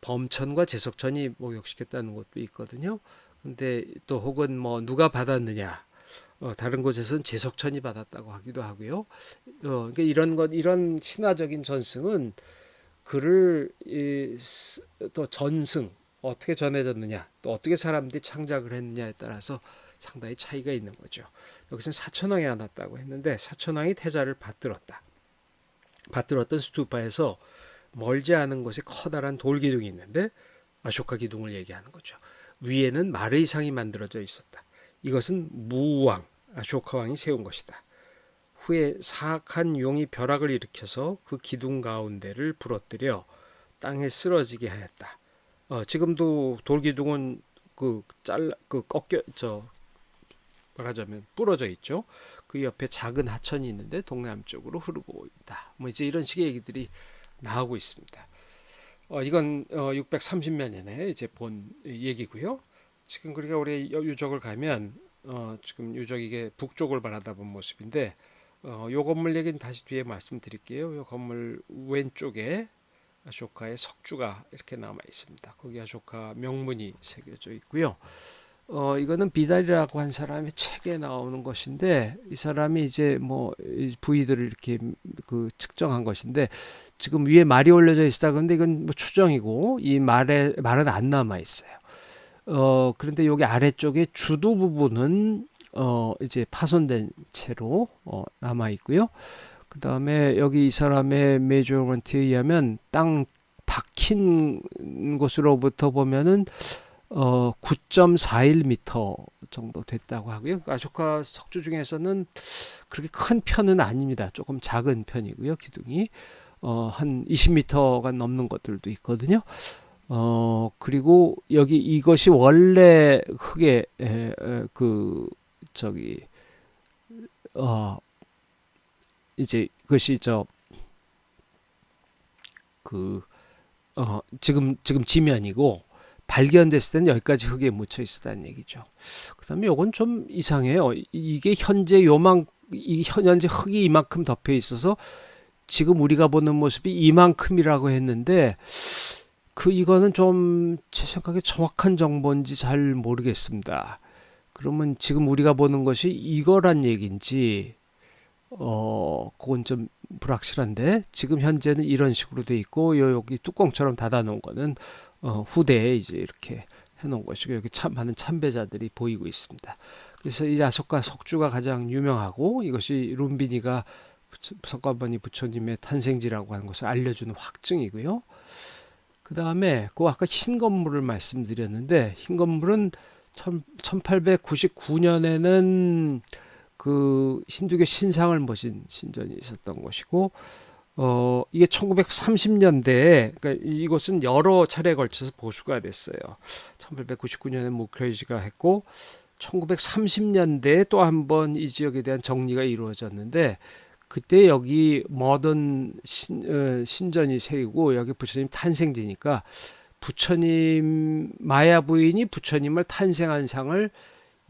범천과 제석천이 목욕시켰다는 것도 있거든요. 근데 또 혹은 누가 받았느냐. 다른 곳에서는 제석천이 받았다고 하기도 하고요. 그러니까 이런 신화적인 전승은 글을 또 전승 어떻게 전해졌느냐, 또 어떻게 사람들이 창작을 했느냐에 따라서 상당히 차이가 있는 거죠. 여기서는 사천왕이 안았다고 했는데 사천왕이 태자를 받들었다. 받들었던 스투파에서 멀지 않은 곳에 커다란 돌기둥이 있는데 아쇼카 기둥을 얘기하는 거죠. 위에는 말의 상이 만들어져 있었다. 이것은 무왕, 아쇼카 왕이 세운 것이다. 후에 사악한 용이 벼락을 일으켜서 그 기둥 가운데를 부러뜨려 땅에 쓰러지게 하였다. 지금도 돌기둥은 말하자면 부러져 있죠. 그 옆에 작은 하천이 있는데 동남쪽으로 흐르고 있다. 이제 이런 식의 얘기들이 나오고 있습니다. 이건 630년 전에 이제 본 얘기고요. 지금 그러니까 우리 유적을 가면 지금 유적 이게 북쪽을 바라다본 모습인데 요 건물 얘기는 다시 뒤에 말씀드릴게요. 요 건물 왼쪽에 아쇼카의 석주가 이렇게 남아 있습니다. 거기 아쇼카 명문이 새겨져 있고요. 이거는 비달이라고 한 사람의 책에 나오는 것인데 이 사람이 이제 부위들을 이렇게 측정한 것인데 지금 위에 말이 올려져 있다. 그런데 이건 추정이고 이 말은 안 남아 있어요. 그런데 여기 아래쪽에 주도 부분은 이제 파손된 채로 남아 있고요. 그 다음에 여기 이 사람의 메저먼트에 의하면 땅 박힌 곳으로부터 보면은 9.41m 정도 됐다고 하고요. 아쇼카 석주 중에서는 그렇게 큰 편은 아닙니다. 조금 작은 편이고요. 기둥이 한 20m가 넘는 것들도 있거든요. 그리고 여기 이것이 원래 흙에 이제 그것이 지금 지면이고 발견됐을 때는 여기까지 흙에 묻혀 있었다는 얘기죠. 그다음에 요건 좀 이상해요. 이게 현재 현재 흙이 이만큼 덮여 있어서 지금 우리가 보는 모습이 이만큼이라고 했는데 이거는 좀 제 생각에 정확한 정보인지 잘 모르겠습니다. 그러면 지금 우리가 보는 것이 이거란 얘기인지 그건 좀 불확실한데 지금 현재는 이런 식으로 돼 있고 여기 뚜껑처럼 닫아 놓은 거는 후대에 이제 이렇게 해 놓은 것이고 여기 많은 참배자들이 보이고 있습니다. 그래서 이 아소카 석주가 가장 유명하고 이것이 룸비니가 석가모니 부처님의 탄생지라고 하는 것을 알려주는 확증이고요. 그 다음에 아까 흰 건물을 말씀드렸는데 흰 건물은 1899년에는 그 힌두교 신상을 모신 신전이 있었던 것이고 이게 1930년대에 그러니까 이곳은 여러 차례에 걸쳐서 보수가 됐어요. 1899년에 무크레이지가 했고 1930년대에 또 한 번 이 지역에 대한 정리가 이루어졌는데 그때 여기 모던 신전이 세이고 여기 부처님 탄생지니까 부처님 마야 부인이 부처님을 탄생한 상을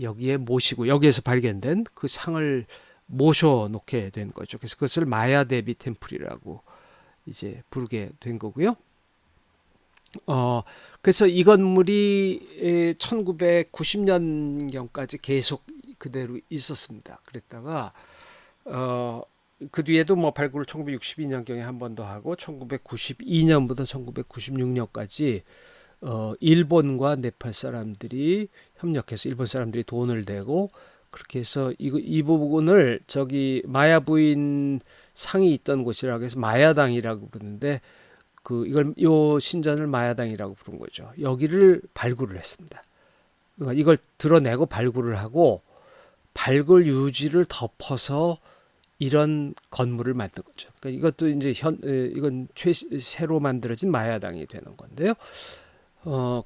여기에 모시고 여기에서 발견된 그 상을 모셔놓게 된 거죠. 그래서 그것을 마야 대비 템플이라고 이제 부르게 된 거고요. 그래서 이 건물이 1990년경까지 계속 그대로 있었습니다. 그랬다가 그 뒤에도 뭐 발굴을 1962년경에 한 번 더 하고 1992년부터 1996년까지 일본과 네팔 사람들이 협력해서 일본 사람들이 돈을 대고 그렇게 해서 이 부분을 저기 마야 부인 상이 있던 곳이라고 해서 마야당이라고 부르는데 이걸 요 신전을 마야당이라고 부른 거죠. 여기를 발굴을 했습니다. 그러니까 이걸 드러내고 발굴을 하고 발굴 유지를 덮어서 이런 건물을 만든 거죠. 그러니까 이것도 이제 이건 새로 만들어진 마야당이 되는 건데요.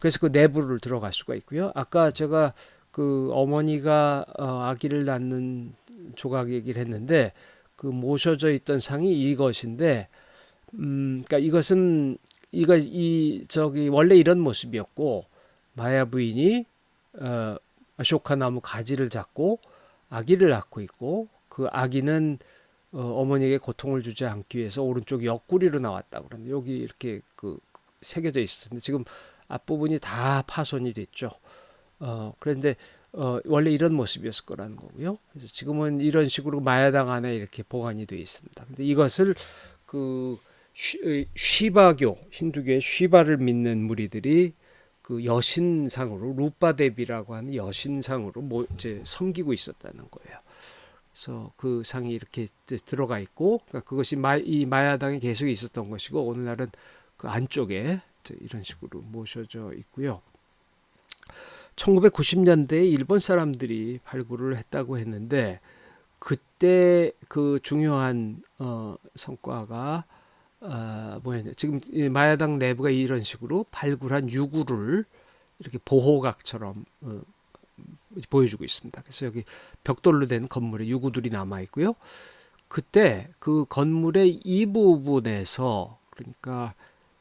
그래서 그 내부를 들어갈 수가 있고요. 아까 제가 그 어머니가 아기를 낳는 조각 얘기를 했는데 그 모셔져 있던 상이 이것인데, 그러니까 저기 원래 이런 모습이었고 마야 부인이 아쇼카 나무 가지를 잡고 아기를 낳고 있고 그 아기는 어머니에게 고통을 주지 않기 위해서 오른쪽 옆구리로 나왔다고 그러는데 여기 이렇게 새겨져 있었는데 지금 앞부분이 다 파손이 됐죠. 그런데 원래 이런 모습이었을 거라는 거고요. 그래서 지금은 이런 식으로 마야당 안에 이렇게 보관이 되어 있습니다. 근데 이것을 그 쉬바교 힌두교의 쉬바를 믿는 무리들이 그 여신상으로 루파데비라고 하는 여신상으로 이제 섬기고 있었다는 거예요. 그래서 그 상이 이렇게 들어가 있고 그러니까 그것이 이 마야당에 계속 있었던 것이고 오늘날은 그 안쪽에 이런 식으로 모셔져 있고요. 1990년대에 일본 사람들이 발굴을 했다고 했는데 그때 그 중요한 성과가 뭐였냐. 지금 마야당 내부가 이런 식으로 발굴한 유구를 이렇게 보호각처럼 보여주고 있습니다. 그래서 여기 벽돌로 된 건물에 유구들이 남아 있고요. 그때 그 건물의 이 부분에서 그러니까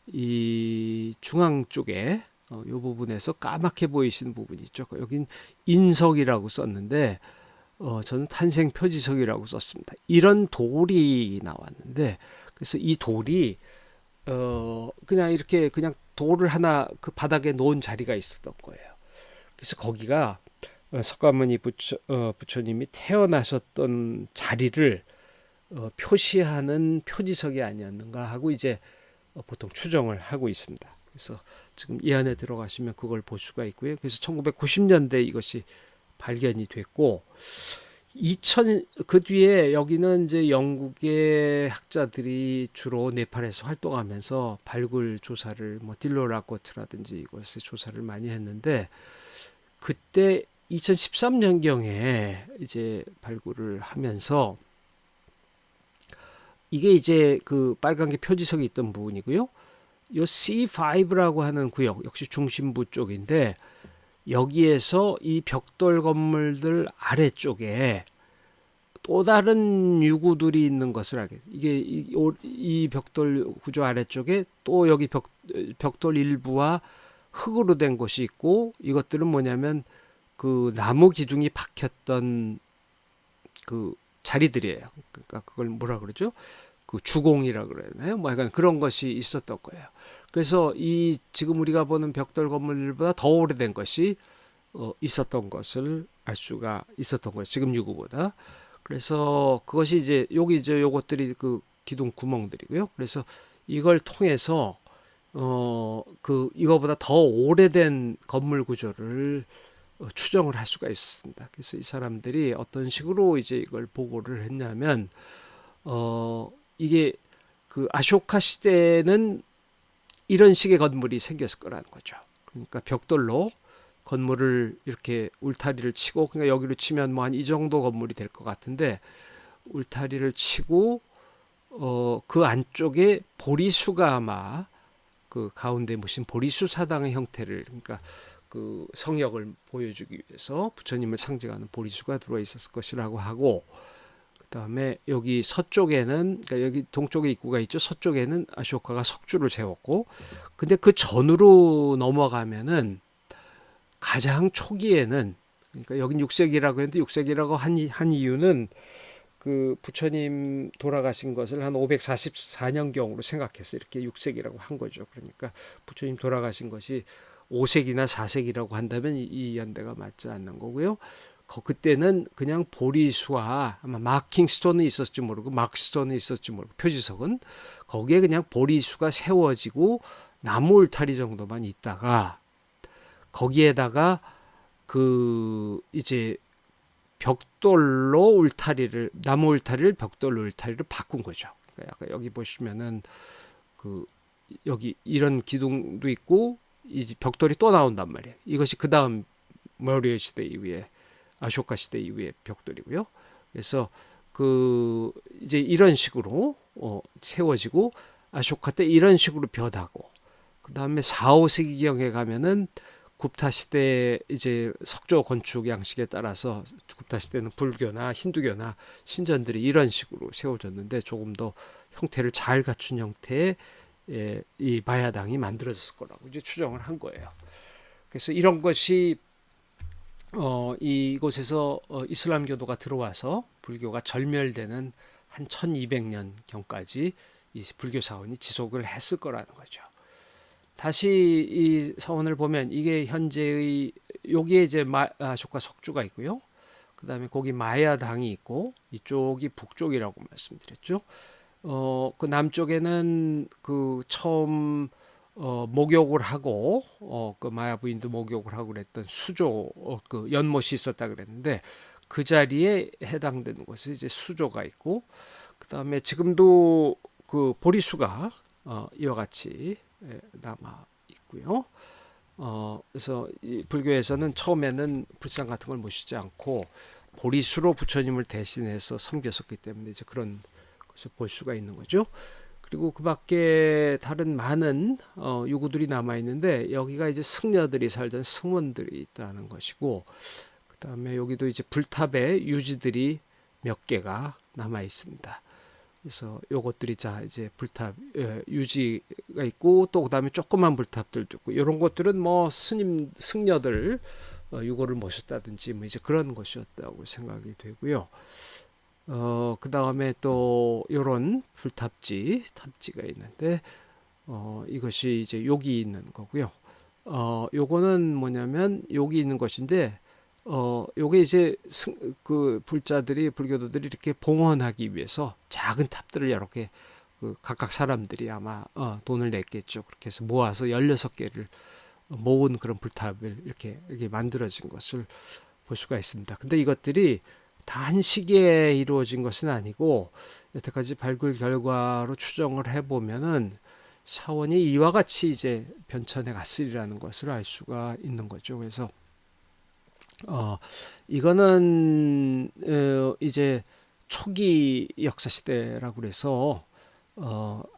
이 중앙 쪽에 이 부분에서 까맣게 보이시는 부분이 있죠. 여긴 인석이라고 썼는데 저는 탄생 표지석이라고 썼습니다. 이런 돌이 나왔는데 그래서 이 돌이 그냥 이렇게 그냥 돌을 하나 그 바닥에 놓은 자리가 있었던 거예요. 그래서 거기가 석가모니 부처님이 태어나셨던 자리를 표시하는 표지석이 아니었는가 하고 이제 보통 추정을 하고 있습니다. 그래서 지금 이 안에 들어가시면 그걸 볼 수가 있고요. 그래서 1990년대 이것이 발견이 됐고 그 뒤에 여기는 이제 영국의 학자들이 주로 네팔에서 활동하면서 발굴 조사를 뭐 딜로라코트라든지 이것을 조사를 많이 했는데 그때 2013년경에 이제 발굴을 하면서 이게 이제 그 빨간 게 표지석이 있던 부분이고요. 요 C5라고 하는 구역 역시 중심부 쪽인데 여기에서 이 벽돌 건물들 아래쪽에 또 다른 유구들이 있는 것을 알게 이게 이 벽돌 구조 아래쪽에 또 여기 벽돌 일부와 흙으로 된 곳이 있고 이것들은 뭐냐면 그 나무 기둥이 박혔던 그 자리들이에요. 그러니까 그걸 뭐라 그러죠? 그 주공이라 그러나요? 뭐 약간 그런 것이 있었던 거예요. 그래서 이 지금 우리가 보는 벽돌 건물보다 더 오래된 것이 있었던 것을 알 수가 있었던 거예요. 지금 유구보다. 그래서 그것이 이제 여기 이제 요것들이 그 기둥 구멍들이고요. 그래서 이걸 통해서 이거보다 더 오래된 건물 구조를 추정을 할 수가 있었습니다. 그래서 이 사람들이 어떤 식으로 이제 이걸 보고를 했냐면 이게 그 아쇼카 시대는 이런 식의 건물이 생겼을 거라는 거죠. 그러니까 벽돌로 건물을 이렇게 울타리를 치고 그러니까 여기로 치면 뭐 한 이 정도 건물이 될 것 같은데 울타리를 치고 그 안쪽에 보리수가 아마 그 가운데 모신 보리수 사당의 형태를 그러니까 그 성역을 보여주기 위해서 부처님을 상징하는 보리수가 들어 있었을 것이라고 하고 그다음에 여기 서쪽에는, 그러니까 여기 동쪽에 입구가 있죠. 서쪽에는 아쇼카가 석주를 세웠고, 근데 그 전으로 넘어가면은 가장 초기에는, 그러니까 여긴 6세기라고 했는데 6세기라고 한 이유는 그 부처님 돌아가신 것을 한 544년경으로 생각해서 이렇게 6세기라고 한 거죠. 그러니까 부처님 돌아가신 것이 5세기나 4세기라고 한다면 이 연대가 맞지 않는 거고요. 그때는 그냥 보리수와 아마 마킹 스톤은 있었지 모르고 마크 스톤은 있었지 모르고 표지석은 거기에 그냥 보리수가 세워지고 나무 울타리 정도만 있다가 거기에다가 그 이제 벽돌로 울타리를, 나무 울타리를 벽돌로 울타리로 바꾼 거죠. 그러니까 약간 여기 보시면은 그 여기 이런 기둥도 있고 이 벽돌이 또 나온단 말이에요. 이것이 그 다음 머리어 시대 이후에 아쇼카 시대 이후의 벽돌이고요. 그래서 그 이제 이런 식으로 세워지고 아쇼카 때 이런 식으로 벼다고, 그 다음에 4, 5세기경에 가면은 굽타 시대 이제 석조 건축 양식에 따라서 굽타 시대는 불교나 힌두교나 신전들이 이런 식으로 세워졌는데 조금 더 형태를 잘 갖춘 형태의 이 마야당이 만들어졌을 거라고 이제 추정을 한 거예요. 그래서 이런 것이 이곳에서 이슬람교도가 들어와서 불교가 절멸되는 한 1200년 경까지 이 불교 사원이 지속을 했을 거라는 거죠. 다시 이 서원을 보면 이게 현재의 여기에 이제 아쇼카 석주가 있고요. 그 다음에 거기 마야당이 있고 이쪽이 북쪽이라고 말씀드렸죠. 그 남쪽에는 그 처음 목욕을 하고 그 마야 부인도 목욕을 하고 그랬던 수조 그 연못이 있었다 그랬는데 그 자리에 해당되는 곳이 이제 수조가 있고, 그 다음에 지금도 그 보리수가 이와 같이 남아 있고요. 그래서 이 불교에서는 처음에는 불상 같은 걸 모시지 않고 보리수로 부처님을 대신해서 섬겼었기 때문에 이제 그런 것을 볼 수가 있는 거죠. 그리고 그 밖에 다른 많은 유구들이 남아 있는데 여기가 이제 승려들이 살던 승원들이 있다는 것이고, 그 다음에 여기도 이제 불탑의 유지들이 몇 개가 남아 있습니다. 그래서 요것들이 자 이제 불탑 유지가 있고 또 그다음에 조그만 불탑들도 있고 이런 것들은 뭐 스님 승려들 유고를 모셨다든지 뭐 이제 그런 것이었다고 생각이 되고요. 그 다음에 또 요런 탑지가 있는데 이것이 이제 여기 있는 거고요. 요거는 뭐냐면 여기 있는 것인데 요게 이제 그 불자들이 불교도들이 이렇게 봉헌하기 위해서 작은 탑들을 이렇게 그 각각 사람들이 아마 돈을 냈겠죠. 그렇게 해서 모아서 16개를 모은 그런 불탑을 이렇게 만들어진 것을 볼 수가 있습니다. 근데 이것들이 다 한 시기에 이루어진 것은 아니고 여태까지 발굴 결과로 추정을 해보면은 사원이 이와 같이 이제 변천해 갔으리라는 것을 알 수가 있는 거죠. 그래서 이거는 이제 초기 역사 시대라고 그래서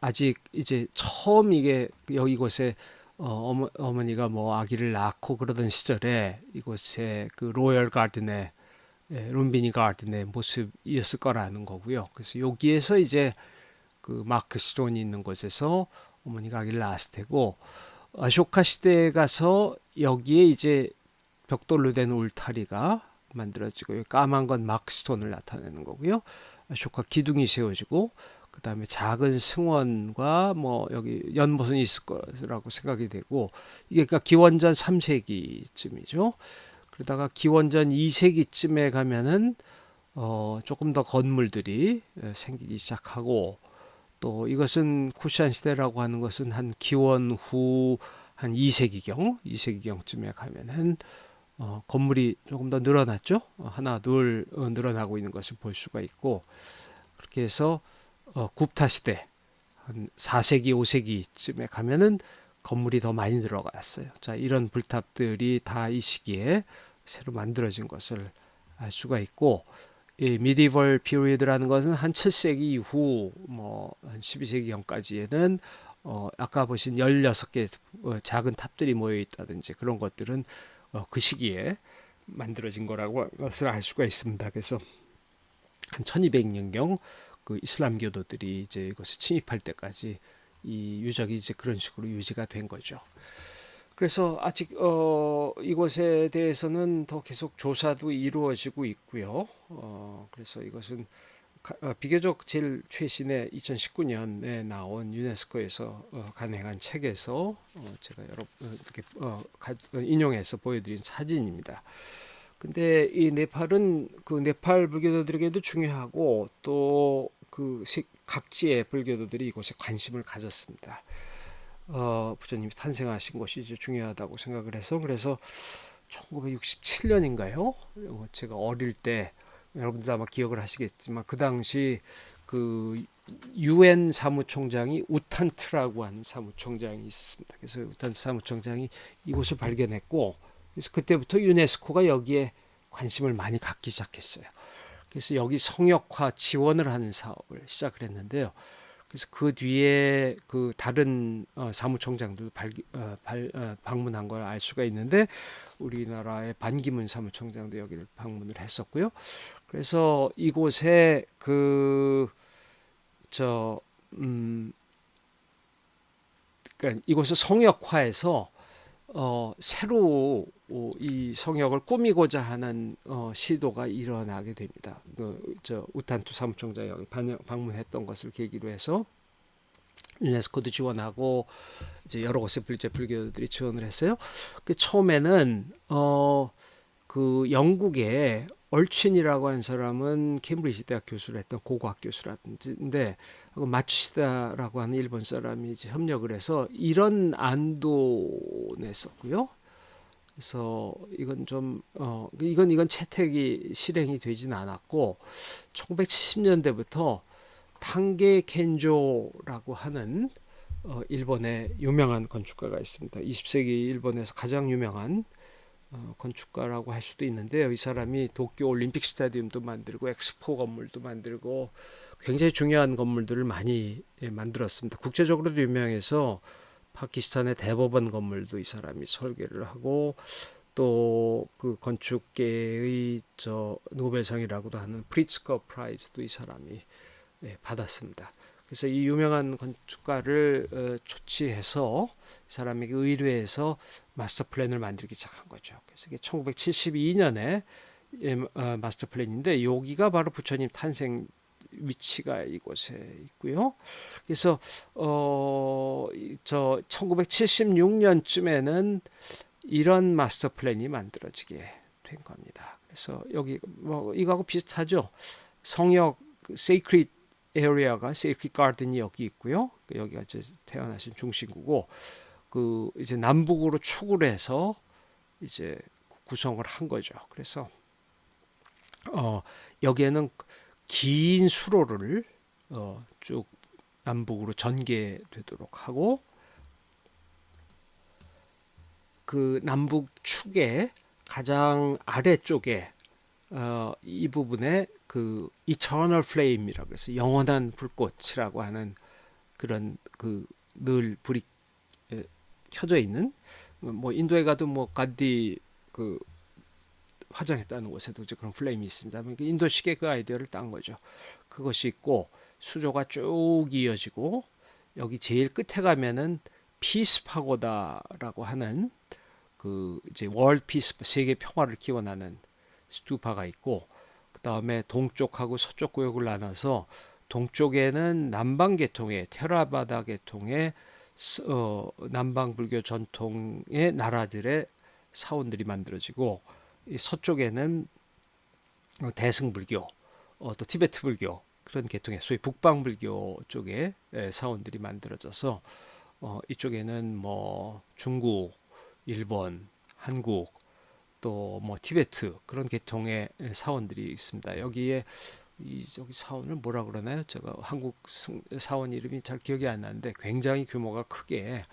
아직 이제 처음 이게 여기 곳에 어머니가 뭐 아기를 낳고 그러던 시절에 이곳에 그 로열 가든의 룸비니 가든의 모습이었을 거라는 거고요. 그래서 여기에서 이제 그 마크 스톤이 있는 곳에서 어머니가 아기를 낳았을 테고, 아쇼카 시대에 가서 여기에 이제 벽돌로 된 울타리가 만들어지고 까만 건 마크 스톤을 나타내는 거고요. 아쇼카 기둥이 세워지고 그 다음에 작은 승원과 뭐 여기 연못은 있을 거라고 생각이 되고, 이게 그러니까 기원전 3세기쯤이죠. 그러다가 기원전 2세기쯤에 가면은 조금 더 건물들이 생기기 시작하고, 또 이것은 쿠시안 시대라고 하는 것은 한 기원 후 한 2세기경쯤에 가면은 건물이 조금 더 늘어났죠. 하나 둘 늘어나고 있는 것을 볼 수가 있고, 그렇게 해서 굽타 시대 한 4세기 5세기쯤에 가면은 건물이 더 많이 들어갔어요. 자, 이런 불탑들이 다 이 시기에 새로 만들어진 것을 알 수가 있고, 이 미디벌 피리드라는 것은 한 7세기 이후 뭐 한 12세기경까지에는 아까 보신 16개 작은 탑들이 모여 있다든지 그런 것들은 그 시기에 만들어진 거라고 것을 알 수가 있습니다. 그래서 한 1200년경 그 이슬람교도들이 이제 이것을 침입할 때까지 이 유적이 이제 그런 식으로 유지가 된 거죠. 그래서 아직 이것에 대해서는 더 계속 조사도 이루어지고 있고요. 그래서 이것은 비교적 제일 최신의 2019년에 나온 유네스코에서 간행한 책에서 제가 여러 이렇게 인용해서 보여드린 사진입니다. 근데 이 네팔은 그 네팔 불교도들에게도 중요하고 또 그 각지의 불교도들이 이곳에 관심을 가졌습니다. 부처님이 탄생하신 것이 이제 중요하다고 생각을 해서 그래서 1967년인가요? 제가 어릴 때 여러분들 아마 기억을 하시겠지만 그 당시 그 유엔 사무총장이 우탄트라고 하는 사무총장이 있었습니다. 그래서 우탄트 사무총장이 이곳을 발견했고 그래서 그때부터 유네스코가 여기에 관심을 많이 갖기 시작했어요. 그래서 여기 성역화 지원을 하는 사업을 시작을 했는데요. 그래서 그 뒤에 그 다른 사무총장도 방문한 걸 알 수가 있는데 우리나라의 반기문 사무총장도 여기를 방문을 했었고요. 그래서 이곳에 저, 음, 그러니까 이곳을 성역화해서 새로 이 성역을 꾸미고자 하는 시도가 일어나게 됩니다. 저 우탄투 사무총장이 여기 방문했던 것을 계기로 해서 유네스코도 지원하고 이제 여러 곳의 불교들이 지원을 했어요. 그 처음에는 그 영국의 얼친이라고 하는 사람은 케임브리지 대학 교수를 했던 고고학 교수라든지인데 마츠시다라고 하는 일본 사람이 이제 협력을 해서 이런 안도 냈었고요. 그래서 이건 좀 이건 채택이 실행이 되진 않았고 1970년대부터 탄게 켄조라고 하는 일본의 유명한 건축가가 있습니다. 20세기 일본에서 가장 유명한 건축가라고 할 수도 있는데요. 이 사람이 도쿄 올림픽 스타디움도 만들고 엑스포 건물도 만들고 굉장히 중요한 건물들을 많이 만들었습니다. 국제적으로도 유명해서 파키스탄의 대법원 건물도 이 사람이 설계를 하고 또 그 건축계의 저 노벨상이라고도 하는 프리츠커 프라이즈도 이 사람이 받았습니다. 그래서 이 유명한 건축가를 초치해서 이 사람에게 의뢰해서 마스터 플랜을 만들기 시작한 거죠. 그래서 이게 1972년에 마스터 플랜인데 여기가 바로 부처님 탄생 위치가 이곳에 있고요. 그래서 저 1976년쯤에는 이런 마스터 플랜이 만들어지게 된 겁니다. 그래서 여기 뭐 이거하고 비슷하죠. 성역 세이크릿 에리어가 세이크릿 가든이 여기 있고요. 여기가 이제 태어나신 중심구고 그 이제 남북으로 축을 해서 이제 구성을 한 거죠. 그래서 여기에는 긴 수로를 쭉 남북으로 전개되도록 하고 그 남북 축의 가장 아래쪽에 이 부분에 그 eternal flame이라고 해서 영원한 불꽃이라고 하는 그런 그 늘 불이 켜져 있는 뭐 인도에 가도 뭐 간디 그 화장했다는 곳에도 그런 플레임이 있습니다. 인도식의 그 아이디어를 딴 거죠. 그것이 있고 수조가 쭉 이어지고 여기 제일 끝에 가면은 피스 파고다라고 하는 그 이제 월드 피스 세계 평화를 기원하는 스투파가 있고 그 다음에 동쪽하고 서쪽 구역을 나눠서 동쪽에는 남방 계통의 테라바다 계통의 남방 불교 전통의 나라들의 사원들이 만들어지고 서쪽에는 대승불교, 또 티베트 불교 그런 계통의 소위 북방 불교 쪽에 사원들이 만들어져서 이쪽에는 뭐 중국, 일본, 한국 또 뭐 티베트 그런 계통의 사원들이 있습니다. 여기에 저기 사원을 뭐라 그러나요? 제가 한국 사원 이름이 잘 기억이 안 나는데 굉장히 규모가 크게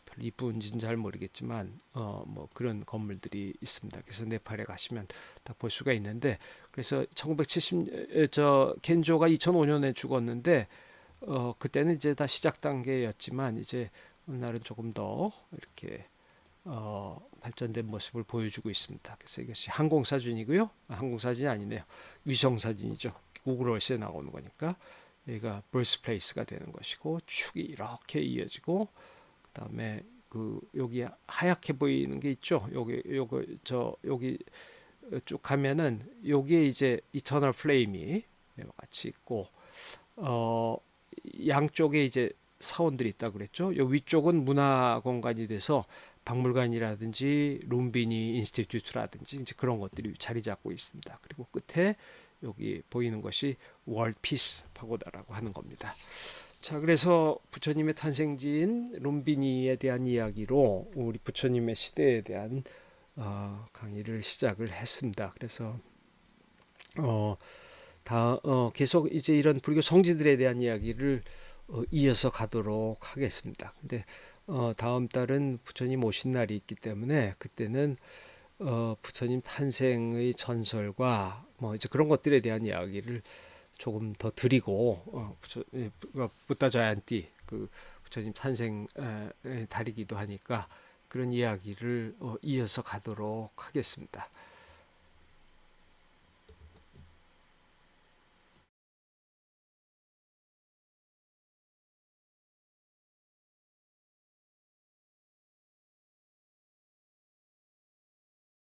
별로 이쁜지는 잘 모르겠지만 뭐 그런 건물들이 있습니다. 그래서 네팔에 가시면 다 볼 수가 있는데 그래서 1970 저 켄조가 2005년에 죽었는데 그때는 이제 다 시작 단계였지만 이제 오늘날은 조금 더 이렇게 발전된 모습을 보여주고 있습니다. 그래서 이것이 항공사진이고요. 항공사진이 아니네요. 위성사진이죠. 구글어시에 나오는 거니까 여기가 birthplace가 되는 것이고 축이 이렇게 이어지고 그다음에 그 여기 하얗게 보이는 게 있죠. 여기 쭉 가면은 여기에 이제 이터널 플레임이 같이 있고 어 양쪽에 이제 사원들이 있다 그랬죠. 요 위쪽은 문화 공간이 돼서 박물관이라든지 룸비니 인스티튜트라든지 이제 그런 것들이 자리 잡고 있습니다. 그리고 끝에 여기 보이는 것이 월드 피스 파고다라고 하는 겁니다. 자, 그래서 부처님의 탄생지인 룸비니에 대한 이야기로 우리 부처님의 시대에 대한 강의를 시작을 했습니다. 그래서 어, 계속 이제 이런 불교 성지들에 대한 이야기를 이어서 가도록 하겠습니다. 근데 다음 달은 부처님 오신 날이 있기 때문에 그때는 부처님 탄생의 전설과 뭐 이제 그런 것들에 대한 이야기를 조금 더 드리고 부타 자얀티 그 부처님 탄생 달이기도 하니까 그런 이야기를 이어서 가도록 하겠습니다.